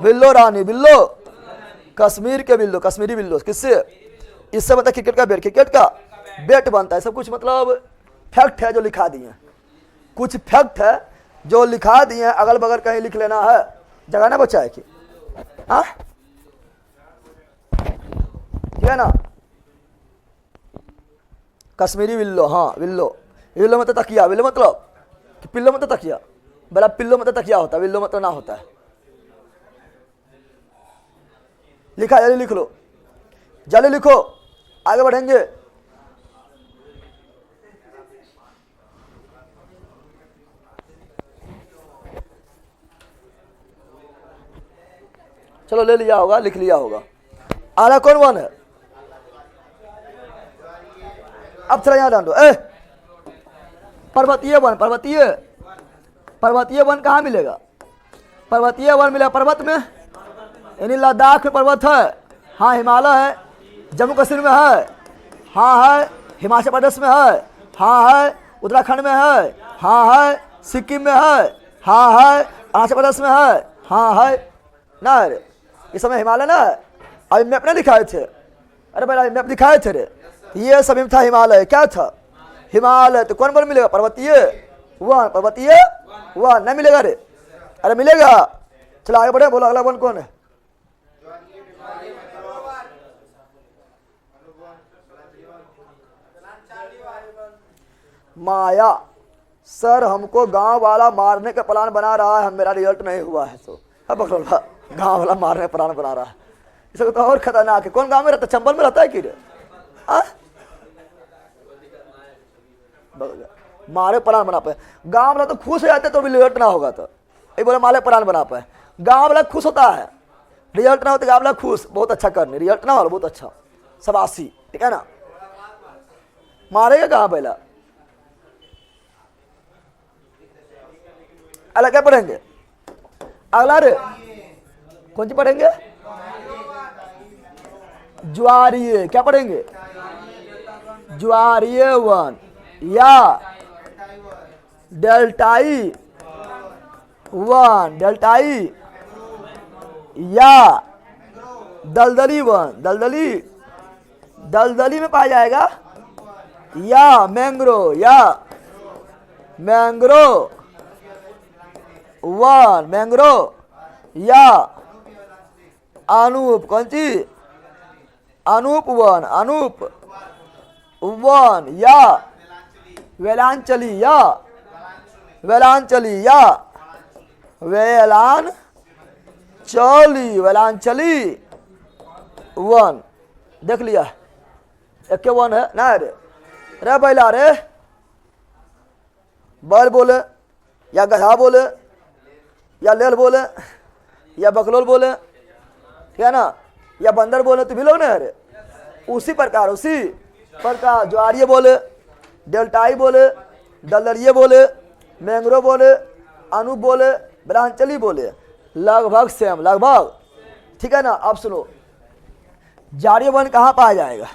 बिल्लो रानी, बिल्लो कश्मीर के बिल्लो, कश्मीरी बिल्लो। किससे? इससे बनता क्रिकेट का बैट, क्रिकेट का बैट बनता है। सब कुछ मतलब फैक्ट है जो लिखा दिए, कुछ फैक्ट है जो लिखा दिए, अगल बगल कहीं लिख लेना है, जगह ना बचा है कि हाँ, ठीक है ना? कश्मीरी बिल्लो, हाँ बिल्लो, बिल्लो मतलब तकिया, बिल्लो मतलब पिल्लो मतलब तकिया, बोला पिल्लो मतलब तकिया होता है, विल्लो मतलब ना होता है। लिखा, जल्दी लिख लो, जल्दी लिखो, आगे बढ़ेंगे। चलो ले लिया होगा, लिख लिया होगा। आला कौन वन है? अब चला यहां डाल दो। पर्वतीय वन, पर्वतीय, पर्वतीय वन कहाँ मिलेगा? पर्वतीय वन मिलेगा पर्वत में, यानी लद्दाख में पर्वत है, हाँ हिमालय है, जम्मू कश्मीर में है, हाँ है, हिमाचल प्रदेश में है, हाँ है, उत्तराखंड में है, हाँ है, सिक्किम में है, हाँ है, अरुणाचल प्रदेश में है, हाँ है ना रे, इस समय हिमालय ना है। अभी मैप नहीं दिखाए थे, अरे भाई मैप दिखाए थे रे, ये सब था हिमालय, क्या था हिमालय, तो कौन वन मिलेगा? पर्वतीय वन, पर्वतीय वन नहीं मिलेगा रे, अरे मिलेगा। चलो आगे बढ़े, बोलो अगला वन कौन है? माया, सर हमको गांव वाला मारने का प्लान बना रहा है, मेरा रिजल्ट नहीं हुआ है, तो अब बकरोला गांव वाला मारने का प्लान बना रहा है, इसको तो और खतरनाक है। कौन गांव में रहता? चंबल में रहता है कि मारे प्लान बना पाए, गांव वाला तो खुश हो जाते तो भी रिजल्ट ना होगा, तो ये बोले माले प्लान बना पाए। गांव वाला खुश होता है, रिजल्ट ना होता, गांव वाला खुश, बहुत अच्छा करने, रिजल्ट ना हो बहुत अच्छा, सबासी, ठीक है ना। मारेगा कहाँ पहला? अलग क्या पढ़ेंगे? अगला रे कौन सी पढ़ेंगे? ज्वारीय, क्या पढ़ेंगे? ज्वारीय वन या डेल्टाई वन, डेल्टाई या दलदली वन, दलदली, दलदली में पाया जाएगा, या मैंग्रो, या मैंग्रो वन, मैंग्रो या अनूप, कौन सी? अनूप वन, अनूप वन या वेलांचली, या वेलांचली, या वेलांचली, वेलांचली वन, देख लिया एक वन है ना रे, रे बैला रे, बैल बोले या गधा बोले या लेल बोले या बकलोल बोले, ठीक है ना, या बंदर बोले तो भी लोग ना रे, उसी प्रकार, उसी प्रकार ज्वारीय बोले, डेल्टाई बोले, दलदलिये बोले, मैंग्रो बोले, अनूप बोले, वेलांचली बोले, लगभग सेम, लगभग, ठीक है ना। अब सुनो, ज्वारीय वन कहाँ पाया जाएगा?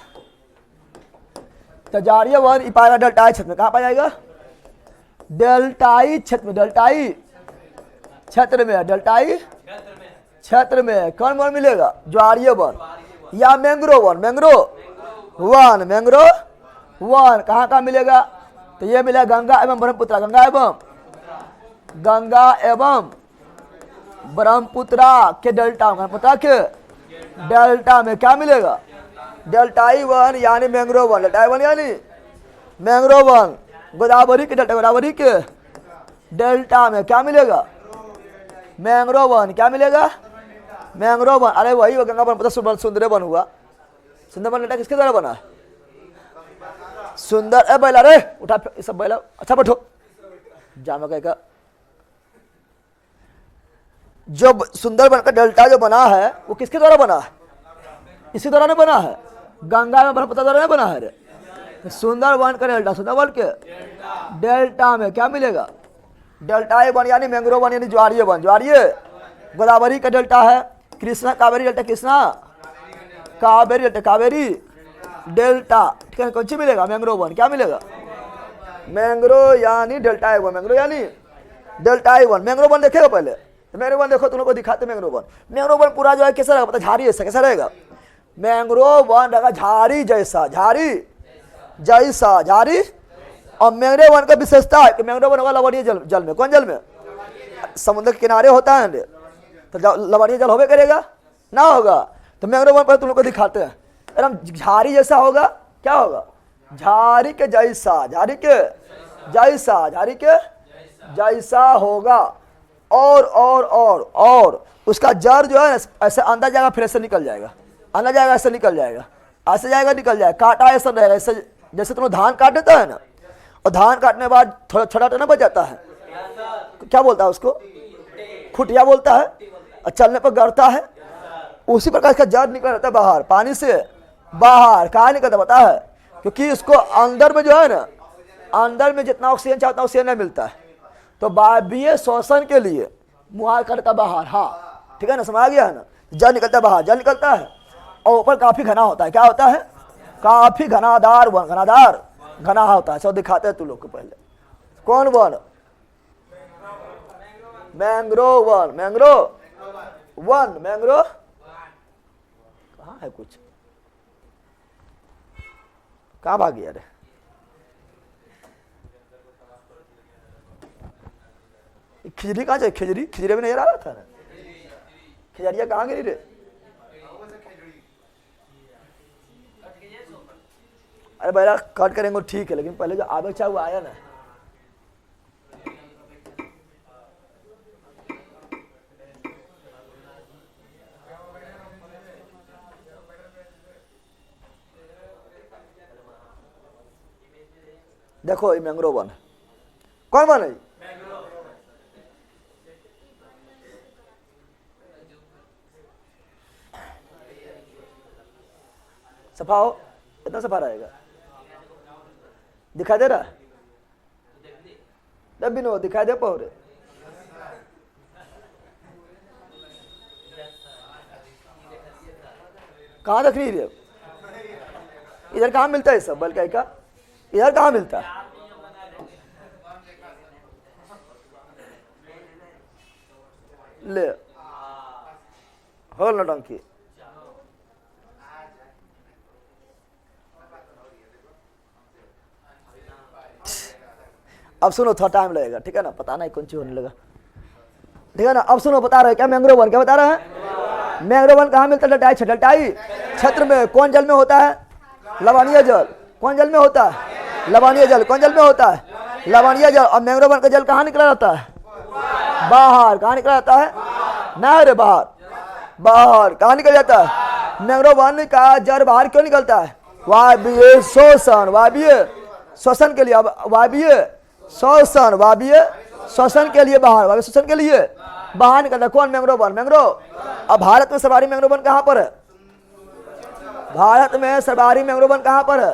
तो ज्वारीय वन पाएगा डेल्टाई क्षेत्र में, कहाँ पाया जाएगा? डेल्टाई क्षेत्र में, डेल्टाई क्षेत्र में, डेल्टाई क्षेत्र में कौन वन मिलेगा? ज्वारीय वन या mangrove one, mangrove one, mangrove one कहाँ कहाँ मिलेगा? तो ये मिलेगा गंगा एवं ब्रह्मपुत्र, गंगा एवं ब्रह्मपुत्रा के डेल्टा, ब्रह्मपुत्रा के डेल्टा में क्या मिलेगा? डेल्टाई वन यानी मैंग्रो वन, डेल्टाई वन यानी मैंग्रो वन, गोदावरी के डेल्टा, गोदावरी के डेल्टा में क्या मिलेगा? मैंग्रो वन, क्या मिलेगा? मैंग्रो वन, अरे वही वो गंगा ब्रह्मपुत्र सुंदरबन हुआ, सुंदरबन डेल्टा किसके द्वारा बना? सुंदर, ए बैला रे उठा, सब बैला, अच्छा बैठो, जानो का जो सुंदरबन का डेल्टा जो बना है वो किसके द्वारा बना है? इसी द्वारा नहीं बना है, गंगा में ब्रह्मपुत्र द्वारा नहीं बना है रे। सुंदरबन का डेल्टा, सुंदरबन के डेल्टा में क्या मिलेगा? डेल्टाई वन यानी मैंग्रो वन यानी ज्वारीय वन, ज्वारीय, गोदावरी का डेल्टा है, Krishna Kaveri delta, Krishna Kaveri delta, Kaveri delta, ठीक है, कौन सी मिलेगा? मैंग्रो वन, क्या मिलेगा? मैंग्रो यानी डेल्टाई वन, मैंग्रो यानी डेल्टाई वन। मैंग्रो वन देखेगा पहले, मैंग्रो वन देखो, तुम लोग को दिखाते मैंग्रो वन। मैंग्रो वन पूरा जो है कैसा रहेगा? पता, झाड़ी जैसा, कैसा रहेगा? मैंग्रो वन रहेगा झाड़ी जैसा, झाड़ी जैसा, झाड़ी। और मैंग्रो वन का विशेषता है कि मैंग्रो वन होगा लवणीय जल, जल में, कौन जल में? समुद्र के किनारे होता है, तो लवणीय जल होवे करेगा ना, होगा। तो मैंग्रो वन पर तुम लोग को दिखाते हैं, एकदम झाड़ी जैसा होगा, क्या होगा? झाड़ी के जैसा, झाड़ी के जैसा, झाड़ी के जैसा होगा और उसका जड़ जो है ऐसे अंदर जाएगा, फिर ऐसे निकल जाएगा, अंदर जाएगा, ऐसे निकल जाएगा, ऐसे जाएगा, निकल जाएगा, काटा ऐसा रहेगा। ऐसे जैसे तुम धान काट देता है ना, और धान काटने के बाद थोड़ा छोटा टना बच जाता है, क्या बोलता है उसको? खुटिया बोलता है, और चलने पर गड़ता है। उसी प्रकार इसका जड़ निकल रहता है बाहर, पानी से बाहर। कहाँ निकलता पता है? क्योंकि इसको अंदर में जो है ना, अंदर में जितना ऑक्सीजन चाहता है ऑक्सीजन नहीं मिलता है, तो वायवीय श्वसन के लिए मुहार करता बाहर। हाँ ठीक है ना, समझ आ गया है ना? जल निकलता है बाहर, जल निकलता है और ऊपर काफी घना होता है। क्या होता है? काफी घनादार वन, घना होता है। सब दिखाते हैं तू लोग को पहले। कौन वन? Mangrove one. मैंग्रोव कहाँ है? कुछ कहाँ भाग गया रे? खिजड़ी कहाँ जाए? खिजड़ी में नजर आ रहा था ना, खिजड़िया कहाँ गिरी रे? अरे भैया कट करेंगे ठीक है, लेकिन पहले जो आगे चाहे वो आया ना। देखो ये मैंग्रोव वन, कौन वन है? सफा हो, इतना सफा रहेगा। दिखाई दे रहा है? तब भी नो दिखाई दे पाओ रे। कहाँ देख रही है? इधर कहाँ मिलता है सब बल्कि का? इधर कहाँ मिलता है? ले हो ना डंकी। अब सुनो, थोड़ा टाइम लगेगा, ठीक है ना? पता नहीं कौन चीज होने लगा, ठीक है ना? अब सुनो, बता रहे क्या मैंग्रोव वन? क्या बता रहे हैं? मैंग्रोव वन कहाँ मिलता है? डलटाई क्षेत्र में। कौन जल में होता है? लवणीय जल। कौन जल में होता है? लवणीय जल। कौन जल में होता है? लवणीय जल। और मैंग्रोव वन का जल कहाँ निकला रहता है? बाहर। कहाँ निकला रहता है? नहर बाहर। बाहर कहाँ निकल जाता है? मैंग्रोव वन का जल बाहर क्यों निकलता है? वायवीय श्वसन, वायवीय श्वसन के लिए। वायवीय श्वसन के लिए बाहर, वायवीय श्वसन के लिए बाहर निकलता है। कौन? Mangrove one. मैंग्रोव। अब भारत में सर्वाधिक मैंग्रोव वन कहाँ पर है? भारत में सर्वाधिक मैंग्रोव वन कहाँ पर है?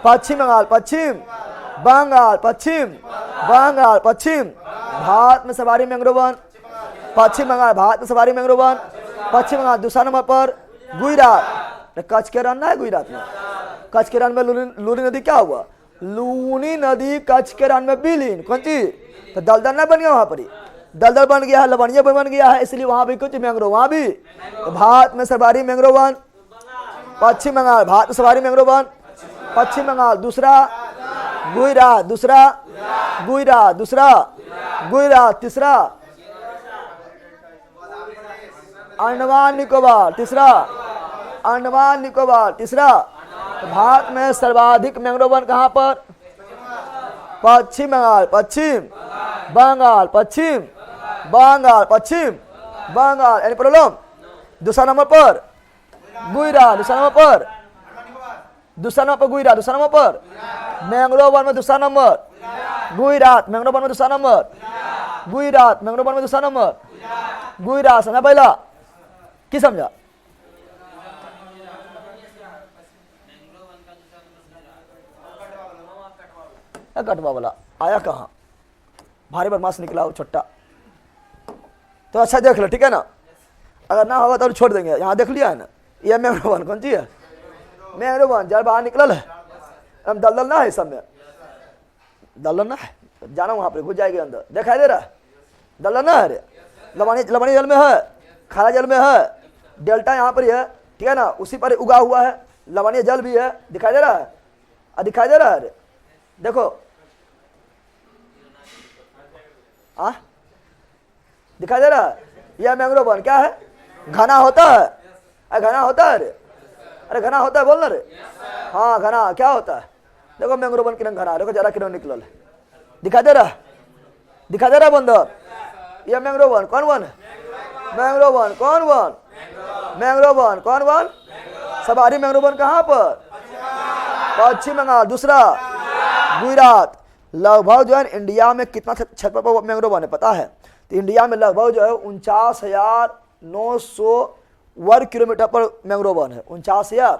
पश्चिम बंगाल, पश्चिम बंगाल, पश्चिम बंगाल, पश्चिम। भारत में सर्वाधिक मैंग्रोव वन पश्चिम बंगाल। भारत में सर्वाधिक मैंग्रोव वन पश्चिम बंगाल। दूसरा नंबर पर गुजरात। कच्छ के रण है गुजरात में। कच्छ के रण में लूनी नदी क्या हुआ? लूनी नदी कच्छ के रण में विलीन। कौन चीज? तो दलदल ना बन गया वहां पर, दलदल बन गया है, लवणीय बन गया है, इसलिए वहां भी कुछ मैंग्रोव, वहां भी। तो भारत में सर्वाधिक मैंग्रोव वन पश्चिम बंगाल। भारत में सर्वाधिक मैंग्रोव वन पश्चिम बंगाल। दूसरा गुजरात। दूसरा गुजरात। दूसरा गुजरात। तीसरा अंडमान निकोबार। तीसरा अंडमान निकोबार। तीसरा भारत में सर्वाधिक मैंग्रोव वन कहाँ पर? पश्चिम बंगाल, पश्चिम बंगाल, पश्चिम बंगाल, पश्चिम बंगाल। Any problem? दूसरा नंबर पर गुजरात। दूसरा नंबर पर गुजरात। दूसरा नंबर पर मैंग्रोव वन में दूसरा नंबर गुजरात। मैंग्रोव वन में दूसरा नंबर गुजरात। मैंग्रोव वन में दूसरा नंबर गुजरात। समझा पहला? की समझा? कटवा वाला आया कहाँ? भारी बदमाश निकला वो छोटा। तो अच्छा देख लो, ठीक है ना? अगर ना होगा तो छोड़ देंगे। यहाँ देख लिया है ना, ये मैंग्रोव वन। कौन सी है? Mangrove one. जल बाहर निकल है, हम दलदल ना है, सब में दलदल ना है। जाना वहाँ पर, घुस जाएगी अंदर। दिखाई दे रहा है? दलदल ना है। लवणीय जल में है, खारा जल में है, डेल्टा यहाँ पर है, ठीक है ना? उसी पर उगा हुआ है। लवणीय जल भी है। दिखाई दे रहा है? दिखाई दे रहा है? देखो दिखाई दे रहा है? यह मैंग्रोव वन क्या है? घना होता है। अरे घना होता है रे, अरे घना होता है, बोल ना रे। हाँ घना क्या होता है? देखो मैंग्रोव वन किरण घना, देखो जरा किरण निकल है। दिखाई दे रहा है? दिखा दे रहा बंदर, ये मैंग्रोव वन कौन वन है? मैंग्रोव वन कौन वन? मैंग्रोव वन कौन वन? सवारी मैंग्रोव वन कहाँ पर? पश्चिम बंगाल। दूसरा गुजरात। लगभग जो है इंडिया में कितना क्षेत्र पर मैंग्रोव वन है पता है? तो इंडिया में लगभग जो है 49,900 वर्ग किलोमीटर पर मैंग्रोव वन है। 49,000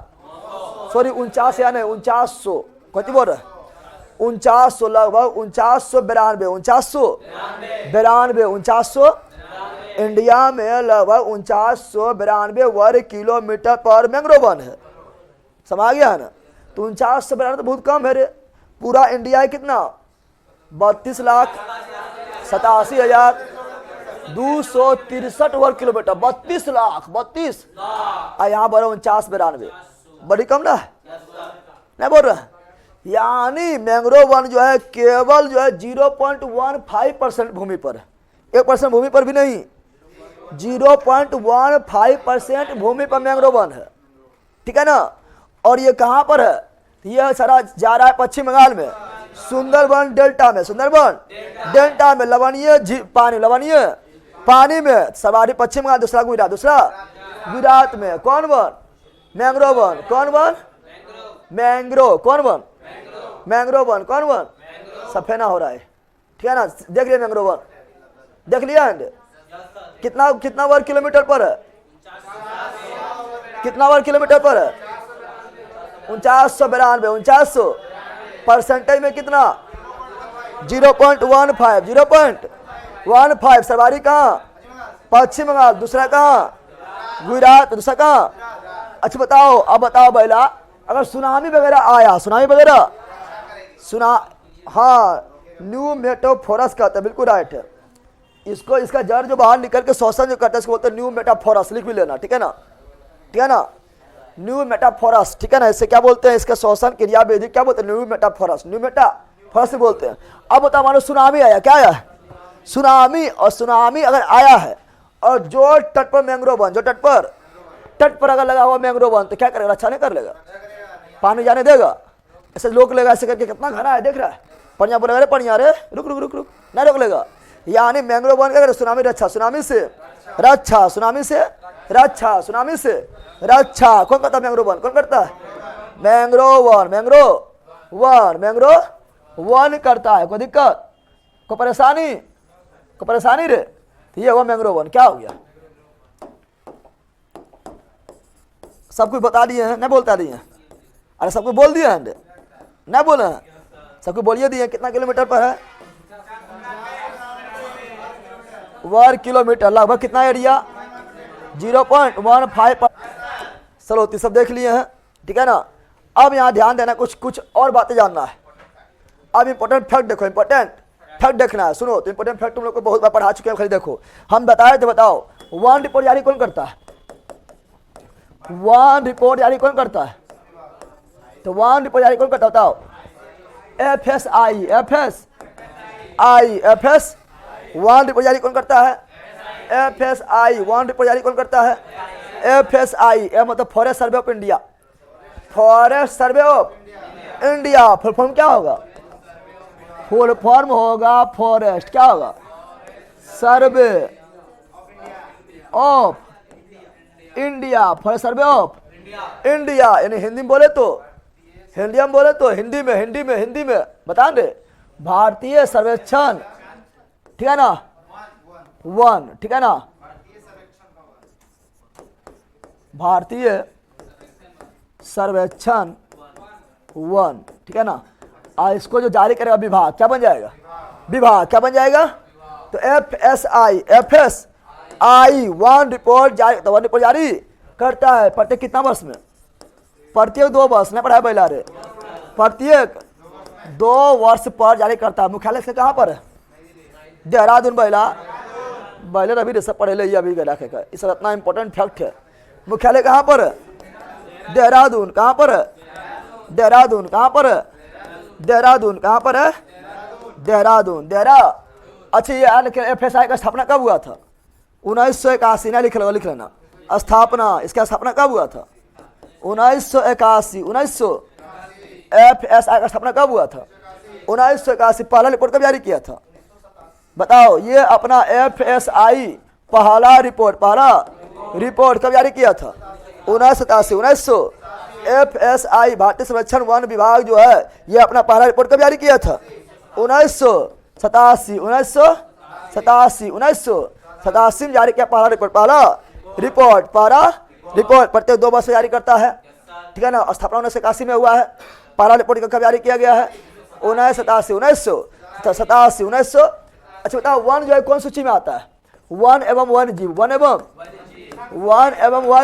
सॉरी 49,000 नहीं 4900 कौन बोल रहा है? 4900 लगभग 4992 इंडिया में लगभग 4992 वर्ग किलोमीटर पर मैंग्रोव वन है। समझ गया है ना? तो 4992 तो बहुत कम है रे। पूरा इंडिया है कितना? 32,87,263 वर्ग किलोमीटर। 32 लाख और यहाँ पर 4992 बड़ी कम ना है? नहीं बोल रहा है? यानी मैंग्रोव वन जो है केवल जो है 0.15% भूमि पर है। 1% भूमि पर भी नहीं, 0.15% भूमि पर मैंग्रोव वन है। ठीक है ना? और ये कहाँ पर है? ये सारा जा रहा है पश्चिम बंगाल में, सुंदरबन डेल्टा में। सुंदरबन डेल्टा में लवणीय लवणीय पानी में सवारी पश्चिम बंगाल। दूसरा गुजरात। दूसरा गुजरात में कौन वन? मैंग्रोव वन कौन वन? मैंग्रोव कौन वन? मैंग्रोव वन कौन वन? सफेना हो रहा है। ठीक है ना? देख लिया मैंग्रोव वन, देख लिया है? कितना कितना वर्ग किलोमीटर पर है? कितना वर्ग किलोमीटर पर है? 4992 4900 परसेंटेज में कितना? 0.15 0.15। सवारी कहाँ? पश्चिम बंगाल। दूसरा कहाँ? गुजरात। दूसरा कहाँ? अच्छा बताओ, अब बताओ बैला, अगर सुनामी वगैरह आया, सुनामी वगैरह हाँ न्यू मेटाफोरस कहते हैं। बिल्कुल राइट है। इसको इसका जड़ जो बाहर निकल के शोषण जो करता है इसको बोलते हैं न्यू मेटाफोरस। लिख भी लेना। ठीक है ना? ठीक है ना? न्यू मेटाफोरस। ठीक है ना? इससे क्या बोलते हैं? इसका शोषण क्रिया विधि क्या बोलते हैं? न्यू मेटाफोरस। न्यू मेटाफोरस बोलते हैं। अब बताओ मानो सुनामी आया, क्या आया? सुनामी। और सुनामी अगर आया है और जो तट पर मैंग्रोव वन, जो तट पर अगर लगा हुआ मैंग्रोव वन, तो क्या करेगा? अच्छा नहीं कर लेगा? पानी जाने देगा? ऐसे रोक लेगा? ऐसे करके कितना घना है देख रहा है? पनिया बोलेगा रे पनिया रे रुक रुक रुक रुक, नहीं रोक लेगा। यानी मैंग्रोव वन क्या करे? सुनामी रक्षा, सुनामी से रक्षा, सुनामी से रक्षा, सुनामी से रक्षा। कौन करता है मैंग्रोव वन? कौन करता है? मैंग्रोव वन करता है। कोई दिक्कत, कोई परेशानी रे? तो ये हुआ मैंग्रोव वन। क्या हो गया? सब कुछ बता दिए हैं, नहीं बोलता दिए हैं? अरे सब कुछ बोल दिए हैं, नहीं बोले हैं? सब कुछ बोलिए दिए। कितना किलोमीटर पर है? वर्ग किलोमीटर। लगभग कितना एरिया? 0.15। चलो तो सब देख लिए हैं। ठीक है ना? अब यहाँ ध्यान देना, कुछ और बातें जानना है। अब इंपॉर्टेंट फैक्ट देखो, इंपॉर्टेंट फैक्ट देखना है। सुनो तो इंपॉर्टेंट फैक्ट तुम लोग को बहुत बार पढ़ा चुके हैं। खाली देखो, हम बताए तो बताओ, वन रिपोर्ट जारी कौन करता है? वन रिपोर्ट जारी कौन करता है? तो वन रिपोर्ट जारी कौन करता है बताओ? FSI वन रिपोर्ट जारी कौन करता है? FSI वन रिपोर्ट जारी कौन करता है? FSI मतलब forest survey of India. Forest survey of India full form क्या होगा? फुल फॉर्म होगा फॉरेस्ट क्या होगा? Survey of India. Forest survey of India. यानी हिंदी में बोले तो हिंदी में बता दे भारतीय सर्वेक्षण। ठीक है ना? वन। ठीक है ना? भारतीय सर्वेक्षण वन। ठीक है ना? इसको जो जारी करेगा विभाग क्या बन जाएगा? विभाग क्या बन जाएगा? तो FSI वन रिपोर्ट जारी करता है। प्रत्येक कितना वर्ष में? प्रत्येक 2 वर्ष। नहीं पढ़ाया बैला रे? प्रत्येक 2 वर्ष पर जारी करता है। मुख्यालय से कहाँ पर है? देहरादून। बैला अभी रे सब पढ़े ले अभी गला के का। इस इतना इंपॉर्टेंट फैक्ट है। मुख्यालय कहाँ पर है? देहरादून। कहाँ पर है? देहरादून। कहाँ पर है? देहरादून। कहाँ पर है? देहरादून। अच्छा ये FSI का स्थापना कब हुआ था? 1981। ना लिख लेना स्थापना। इसका स्थापना कब हुआ था? 1981। FSI का स्थापना कब हुआ था? 1981। पहला रिपोर्ट कब जारी किया था? बताओ ये अपना FSI पहला रिपोर्ट कब जारी किया था? 1987 FSI भारतीय संरक्षण वन विभाग जो है ये अपना पहला रिपोर्ट कब जारी किया था? 1987 में जारी किया पहला रिपोर्ट प्रत्येक 2 वर्ष जारी करता है, ठीक है ना। स्थापना 1981 में हुआ है। पहला रिपोर्ट कब जारी किया गया है? 1987। अच्छा बताओ वन जो है कौन सूची में आता है? वन एवं वन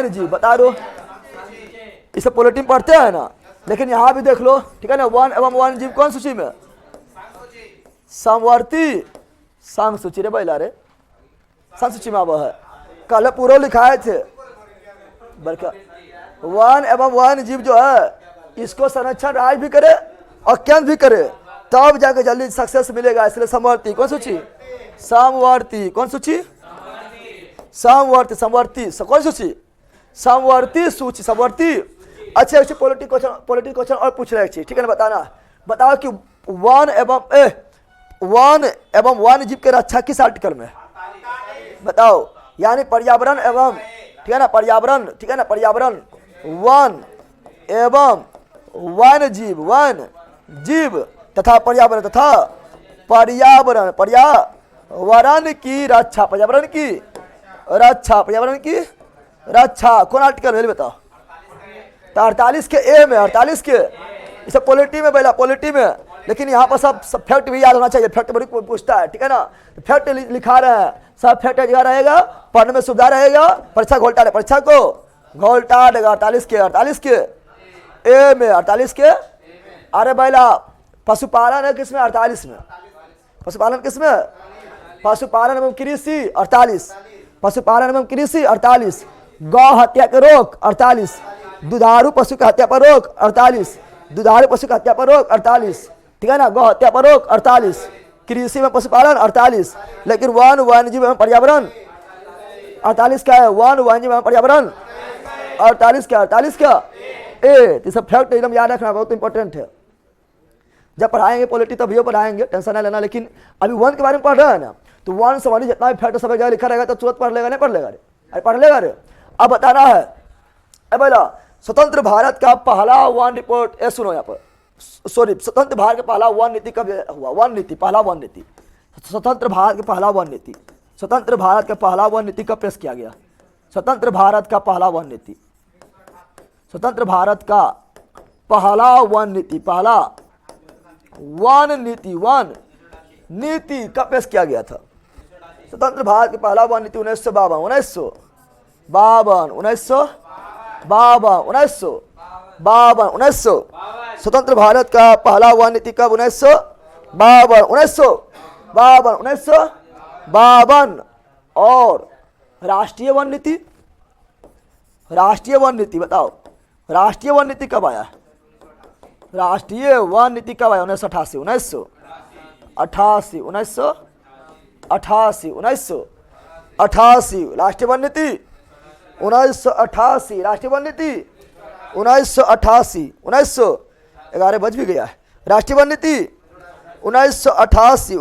जीव बता दो। इसे पॉलिटी में पढ़ते हैं ना, लेकिन यहाँ भी देख लो, ठीक है ना। वन एवं वन जीव कौन सूची में? समवर्ती संघ सूची रे बैला रे, संघ सूची में है। कल पूरा लिखाए थे बल्कि वन एवं वन जीव जो है इसको संरक्षण राज्य भी करे और केंद्र भी करे, तब जाकर जल्दी सक्सेस मिलेगा। इसलिए समवर्ती कौन सूची? समवर्ती कौन सूची? समवर्ती कौन सूची? समवर्ती सूची, समवर्ती। अच्छे पॉलिटिक क्वेश्चन और पूछ रहे हैं, ठीक है ना। बताओ कि वन एवं वन जीव के रक्षा किस आर्टिकल में? बताओ, यानी पर्यावरण एवं, ठीक है ना, पर्यावरण वन एवं वन जीव तथा पर्यावरण की रक्षा कौन आर्टिकल है बताओ? तो 48 के ए में, 48 के इसे पॉलिटी में बैला, पॉलिटी में। लेकिन यहाँ पर सब फैक्ट भी याद होना चाहिए, फैक्ट बड़ी पूछता है, ठीक है ना। फैक्ट लिखा रहा है, सब फैक्ट जगह रहेगा, पढ़ने में सुविधा रहेगा। परीक्षा को घोलटा देगा 48 के ए में, 48 के। अरे बैला पशुपालन है किसमें? 48 में। पशुपालन किसमें? पशुपालन एवं कृषि 48, पशुपालन एवं कृषि 48, गौ हत्या के रोक 48, दुधारू पशु की हत्या पर रोक 48, दुधारू पशु की हत्या पर रोक 48, ठीक है ना। गौ हत्या पर रोक 48, कृषि में पशुपालन 48, लेकिन वन वन्यजीव एवं पर्यावरण 48 का है। वन वन्यजीव एवं पर्यावरण 48 का ए। तो सब फैक्ट एकदम याद रखना, बहुत इंपॉर्टेंट है। जब पढ़ाएंगे पॉलिटी तभी पढ़ाएंगे, टेंशन नहीं लेना। लेकिन अभी वन के बारे में पढ़ रहे हैं ना, तो वन संबंधी जितना भी फैक्ट सब जगह लिखा रहेगा तो तुरंत पढ़ लेगा, नहीं पढ़ लेगा रे? अरे पढ़ लेगा रे। अब बताना है, बोला स्वतंत्र भारत का पहला वन रिपोर्ट, सुनो यहाँ पर, सॉरी, स्वतंत्र भारत का पहला वन नीति कब हुआ? पहला वन नीति, स्वतंत्र भारत का पहला वन नीति, स्वतंत्र भारत का पहला वन नीति कब पेश किया गया? स्वतंत्र भारत का पहला वन नीति, स्वतंत्र भारत का पहला वन नीति, पहला वन नीति कब पेश किया गया था? स्वतंत्र भारत की पहला वन नीति 1952। स्वतंत्र भारत का पहला वन नीति कब? 1952। और राष्ट्रीय वन नीति बताओ, राष्ट्रीय वन नीति कब आया? राष्ट्रीय वन नीति कब आया? 1988 राष्ट्रीय वन नीति 1988, राष्ट्रीय वन नीति 1988 बज भी गया है। राष्ट्रीय वन नीति 1988।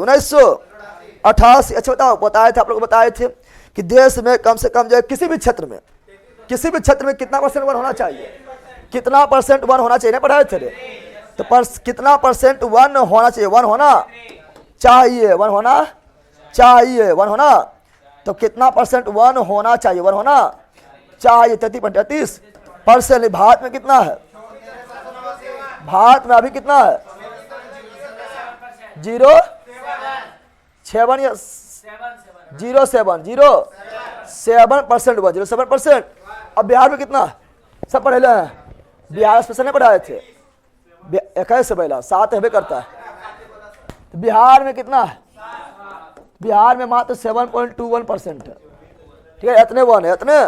अच्छा बताओ, बताए थे आप लोग, बताए थे कि देश में कम से कम जो है किसी भी क्षेत्र में कितना % वन होना चाहिए? कितना % वन होना चाहिए? पढ़ाए थे रे। तो कितना % वन होना चाहिए? वन होना। तो कितना % वन होना चाहिए? वन होना चाहिए 33%। भारत में कितना है? भारत में अभी कितना है? 07%। अब बिहार में कितना? सब पढ़े हैं बिहार स्पेशल नहीं पढ़ाए थे? 21 पहला 7 है करता है। तो बिहार में कितना है? बिहार में मात्र 7.21% है, ठीक है। इतने वन है, इतने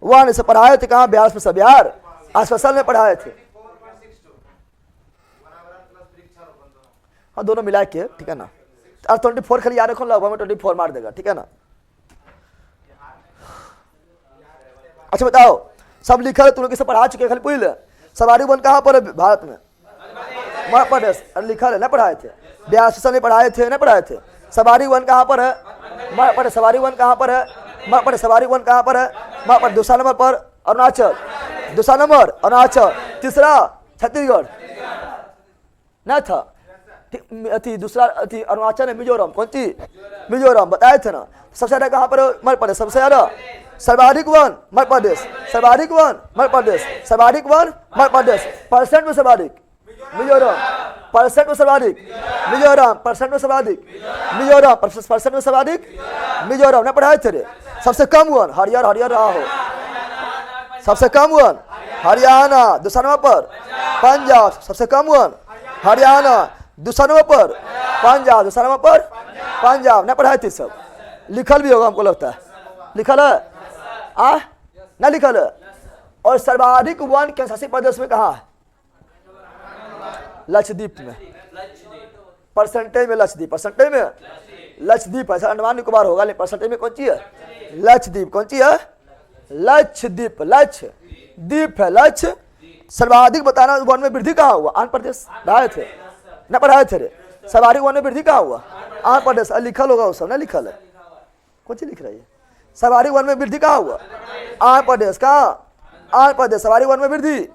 वन से पढ़ाए थे कहाँ? बिहार स्पेशल, बिहार स्पेशल में पढ़ाए थे। हाँ दोनों मिला के, ठीक है ना। और 24 खाली याद रखो, लगभग में 24 मार देगा, ठीक है ना। अच्छा बताओ, सब लिखा है तुम लोग किसे पढ़ा चुके? खाली पूछ ले, सवारी वन कहाँ पर है भारत में? मध्य प्रदेश। लिखा है, नहीं पढ़ाए थे? बिहार स्पेशल में पढ़ाए थे, नहीं पढ़ाए थे? सवारी वन कहाँ पर है? मार्क पर सवारी वन कहाँ पर है? मार्क पर सवारी वन कहाँ पर है? मार्क पर दूसरा नंबर पर अरुणाचल, दूसरा नंबर अरुणाचल, तीसरा छत्तीसगढ़ ना था, अति दूसरा अति अरुणाचल है, मिजोरम, कौन सी? मिजोरम बताए थे ना। सबसे ज्यादा कहाँ पर मध्य प्रदेश, सबसे ज्यादा सर्वाधिक वन मध्य प्रदेश, सर्वाधिक वन मध्य प्रदेश, सर्वाधिक वन मध्य प्रदेश, परसेंट में सर्वाधिक मिजोरम, परसेंट में सर्वाधिक मिजोरम, परसेंट में सर्वाधिक मिजोरम, परसेंट में सर्वाधिक मिजोरम ने पढ़ाए थे रे। सबसे कम वन हरियाणा, हरियाणा रहा हो, सबसे कम वन हरियाणा, दूसरा नंबर पर पंजाब, सबसे कम वन हरियाणा, दूसरा नंबर पर पंजाब, दूसरा नंबर पर पंजाब ने पढ़ाए थे। सब लिखल भी होगा हमको लगता है, लिखल है ना, लिखल है। और सर्वाधिक वन केंद्र शासित प्रदेश में कहाँ है? लक्षद्वीप में, परसेंटेज में लक्षद्वीप, परसेंटेज में लक्षद्वीप है, अंडमान निकोबार होगा लेकिन परसेंटेज में कौन सी है? लक्षद्वीप, कौन सी है? लक्षद्वीप, लक्षद्वीप है, लक्ष्य। सर्वाधिक बताना वन में वृद्धि कहाँ हुआ? आंध्र प्रदेश पढ़ाए थे न, पढ़ाए थे रे। सर्वाधिक वन में वृद्धि कहाँ हुआ? आंध्र प्रदेश, लिखल होगा उस सब ना, लिखल है, कौन सी लिख रही है? सर्वाधिक वन में वृद्धि कहाँ हुआ? आंध्र प्रदेश, कहाँ? आंध्र प्रदेश, सर्वाधिक वन में वृद्धि,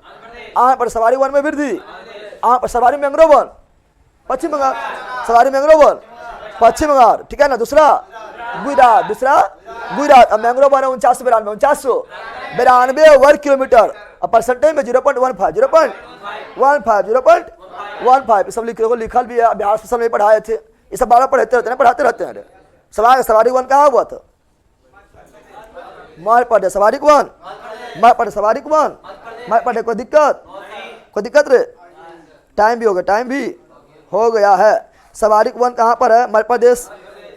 आंध्र प्रदेश, सर्वाधिक वन में वृद्धि, आंध्र प्रदेश, सर्वाधिक मैंग्रोव वन पश्चिम बंगाल, सर्वाधिक मैंग्रोव वन पश्चिम बंगाल, ठीक है ना। दूसरा गुजरात, दूसरा गुजरात, अब मैंग्रोव वन है 4992, 4992 वर्ग किलोमीटर, अब परसेंटेज में 0.15, 0.15, 0.15 सब लिखल भी है, बिहार स्पेशल में पढ़ाए थे, ये सब बारह पढ़ते रहते हैं, पढ़ाते रहते हैं। सवाल सवारी वन कहाँ हुआ था? मध्य प्रदेश, सवारी वन मध्य प्रदेश, सवारी वन मध्य प्रदेश। कोई दिक्कत? कोई दिक्कत रे? टाइम भी हो गया, टाइम भी हो गया है। सवारी वन कहाँ पर है? मध्य प्रदेश,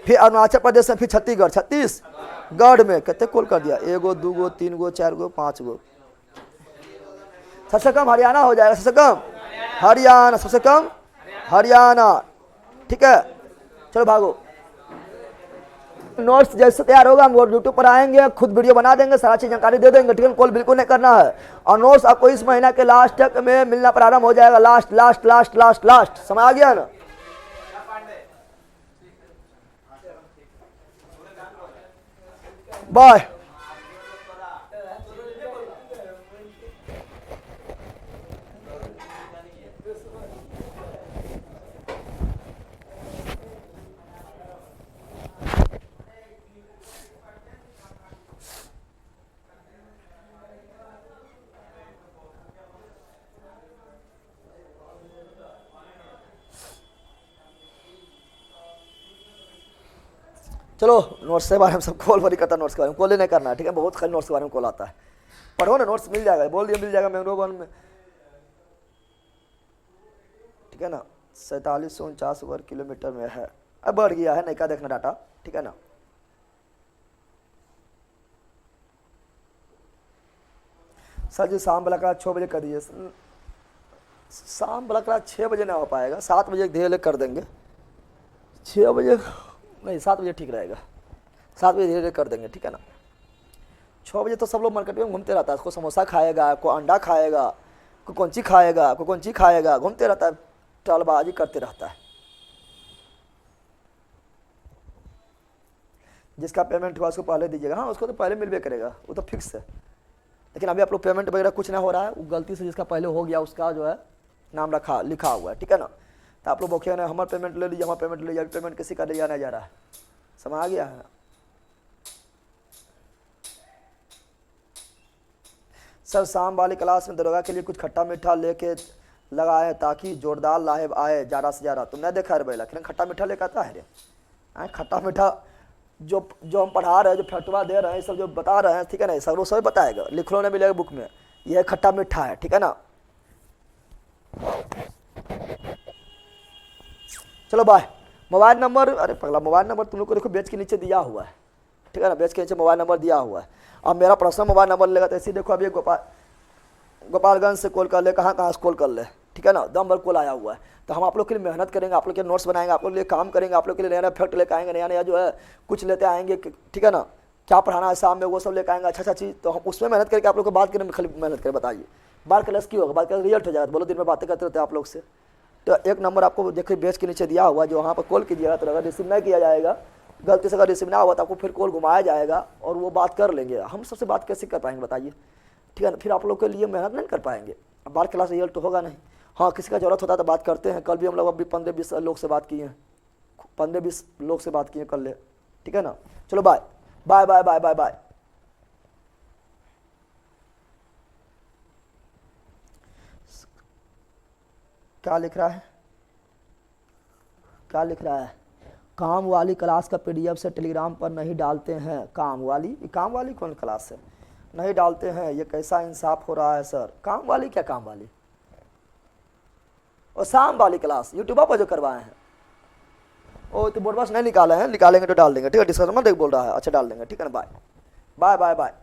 फिर अरुणाचल प्रदेश में, फिर छत्तीसगढ़, छत्तीसगढ़ में कितने कॉल कर दिया? 1 गो 2 गो 3 गो 4 गो 5 गो। सबसे कम हरियाणा हो जाएगा, सबसे कम हरियाणा, सबसे कम हरियाणा, ठीक है। चलो भागो, नोट्स जैसे तैयार होगा हम यूट्यूब पर आएंगे, खुद वीडियो बना देंगे, सारा चीज जानकारी दे देंगे, ठीक है। कॉल बिल्कुल नहीं करना है। और नोट्स आपको इस महीना के लास्ट तक में मिलना प्रारंभ हो जाएगा, last last last last last, समझ आ गया ना? बाय। चलो नोट्स के बारे में सब कॉल नहीं करता, नोट्स के बारे में कॉल नहीं करना है, ठीक है। बहुत खाली नोट्स के बारे में कॉल आता है, पढ़ो ना, नोट्स मिल जाएगा, बोल दिया मिल जाएगा मैंग्रोव वन में, ठीक है ना। 4749 वर्ग किलोमीटर में है, अब बढ़ गया है, नहीं का देखना डाटा, ठीक है ना। सर जी शाम वाला क्लास 6 बजे कर दिए, शाम वाला क्लास 6 बजे ना हो पाएगा, 7 बजे धीरे कर देंगे, 6 बजे नहीं, 7 बजे ठीक रहेगा, 7 बजे धीरे धीरे कर देंगे, ठीक है ना। 6 बजे तो सब लोग मार्केट में घूमते रहता है, कोई समोसा खाएगा, कोई अंडा खाएगा, कोई कौन चीज खाएगा, कोई कौन चीज खाएगा, घूमते रहता है, टलबाजी करते रहता है। जिसका पेमेंट हुआ उसको पहले दीजिएगा, हाँ उसको तो पहले मिलवे करेगा, वो तो फिक्स है। लेकिन अभी आप लोग पेमेंट वगैरह कुछ ना हो रहा है, वो गलती से जिसका पहले हो गया उसका जो है नाम लिखा हुआ है, ठीक है ना। तो आप लोग बोखे ना हमारा पेमेंट ले लीजिए, हमारा पेमेंट ले लीजिए, पेमेंट किसी का लिया नहीं जा रहा है, समझ आ गया है। सर शाम वाली क्लास में दरोगा के लिए कुछ खट्टा मीठा लेके लगाए ताकि जोरदार लाहेब आए ज़्यादा से ज़्यादा। तुमने देखा है भाई, लेकिन खट्टा मीठा लेकर आता है रे, खट्टा मीठा जो हम पढ़ा रहे हैं, जो फटवा दे रहे हैं, सब जो बता रहे हैं, ठीक है ना, सब वो सब बताएगा, लिखने में मिलेगा बुक में, यह खट्टा मीठा है, ठीक है ना। चलो बाय। मोबाइल नंबर, अरे पगला मोबाइल नंबर तुम लोग को देखो बेच के नीचे दिया हुआ है, ठीक है ना, बेच के नीचे मोबाइल नंबर दिया हुआ है। अब मेरा पर्सनल मोबाइल नंबर लेगा तो ऐसे देखो, अभी गोपालगंज से कॉल कर ले, कहाँ से कॉल कर ले, ठीक है ना, दम भर कॉल आया हुआ है। तो हम आप लोग के लिए मेहनत करेंगे, आप लोग के नोट्स बनाएंगे, आप लोग के लिए काम करेंगे, आप लोग के लिए नया नया फैक्ट लेकर आएंगे, नया नया जो है कुछ लेते आएंगे, ठीक है ना, क्या पढ़ाना है शाम में वो सब लेकर आएंगे, अच्छा चीज़। तो हम उसमें मेहनत करके आप लोग को बात करने में खाली मेहनत करें, बताइए बात क्लास की होगा, बात कर रिजल्ट हो जाएगा। बोलो दिन में बातें करते रहते हैं आप लोग से, तो एक नंबर आपको देखिए बेच के नीचे दिया हुआ, जो वहाँ पर कॉल कीजिएगा तो अगर रिसीव नहीं किया जाएगा, गलती से अगर रिसीव ना हुआ तो आपको फिर कॉल घुमाया जाएगा और वो बात कर लेंगे। हम सबसे बात कैसे कर पाएंगे बताइए, ठीक है ना। फिर आप लोग के लिए मेहनत नहीं कर पाएंगे, अब बार क्लास रिजल्ट तो होगा नहीं। हाँ, किसी का ज़रूरत होता है तो बात करते हैं। कल भी हम लोग अभी 15-20 लोग से बात किए हैं, 15-20 लोग से बात किए कल, ठीक है ना। चलो bye bye bye bye bye bye. क्या लिख रहा है, क्या लिख रहा है? काम वाली क्लास का पीडीएफ से टेलीग्राम पर नहीं डालते हैं। काम वाली कौन क्लास है? नहीं डालते हैं, ये कैसा इंसाफ हो रहा है सर? काम वाली क्या काम वाली? और शाम वाली क्लास यूट्यूब पर जो करवाए हैं, ओ तो बोर्ड बस नहीं निकाले हैं, निकालेंगे तो डाल देंगे, ठीक है। डिस्कशन में देख बोल रहा है, अच्छा डाल देंगे, ठीक है ना। Bye bye bye bye.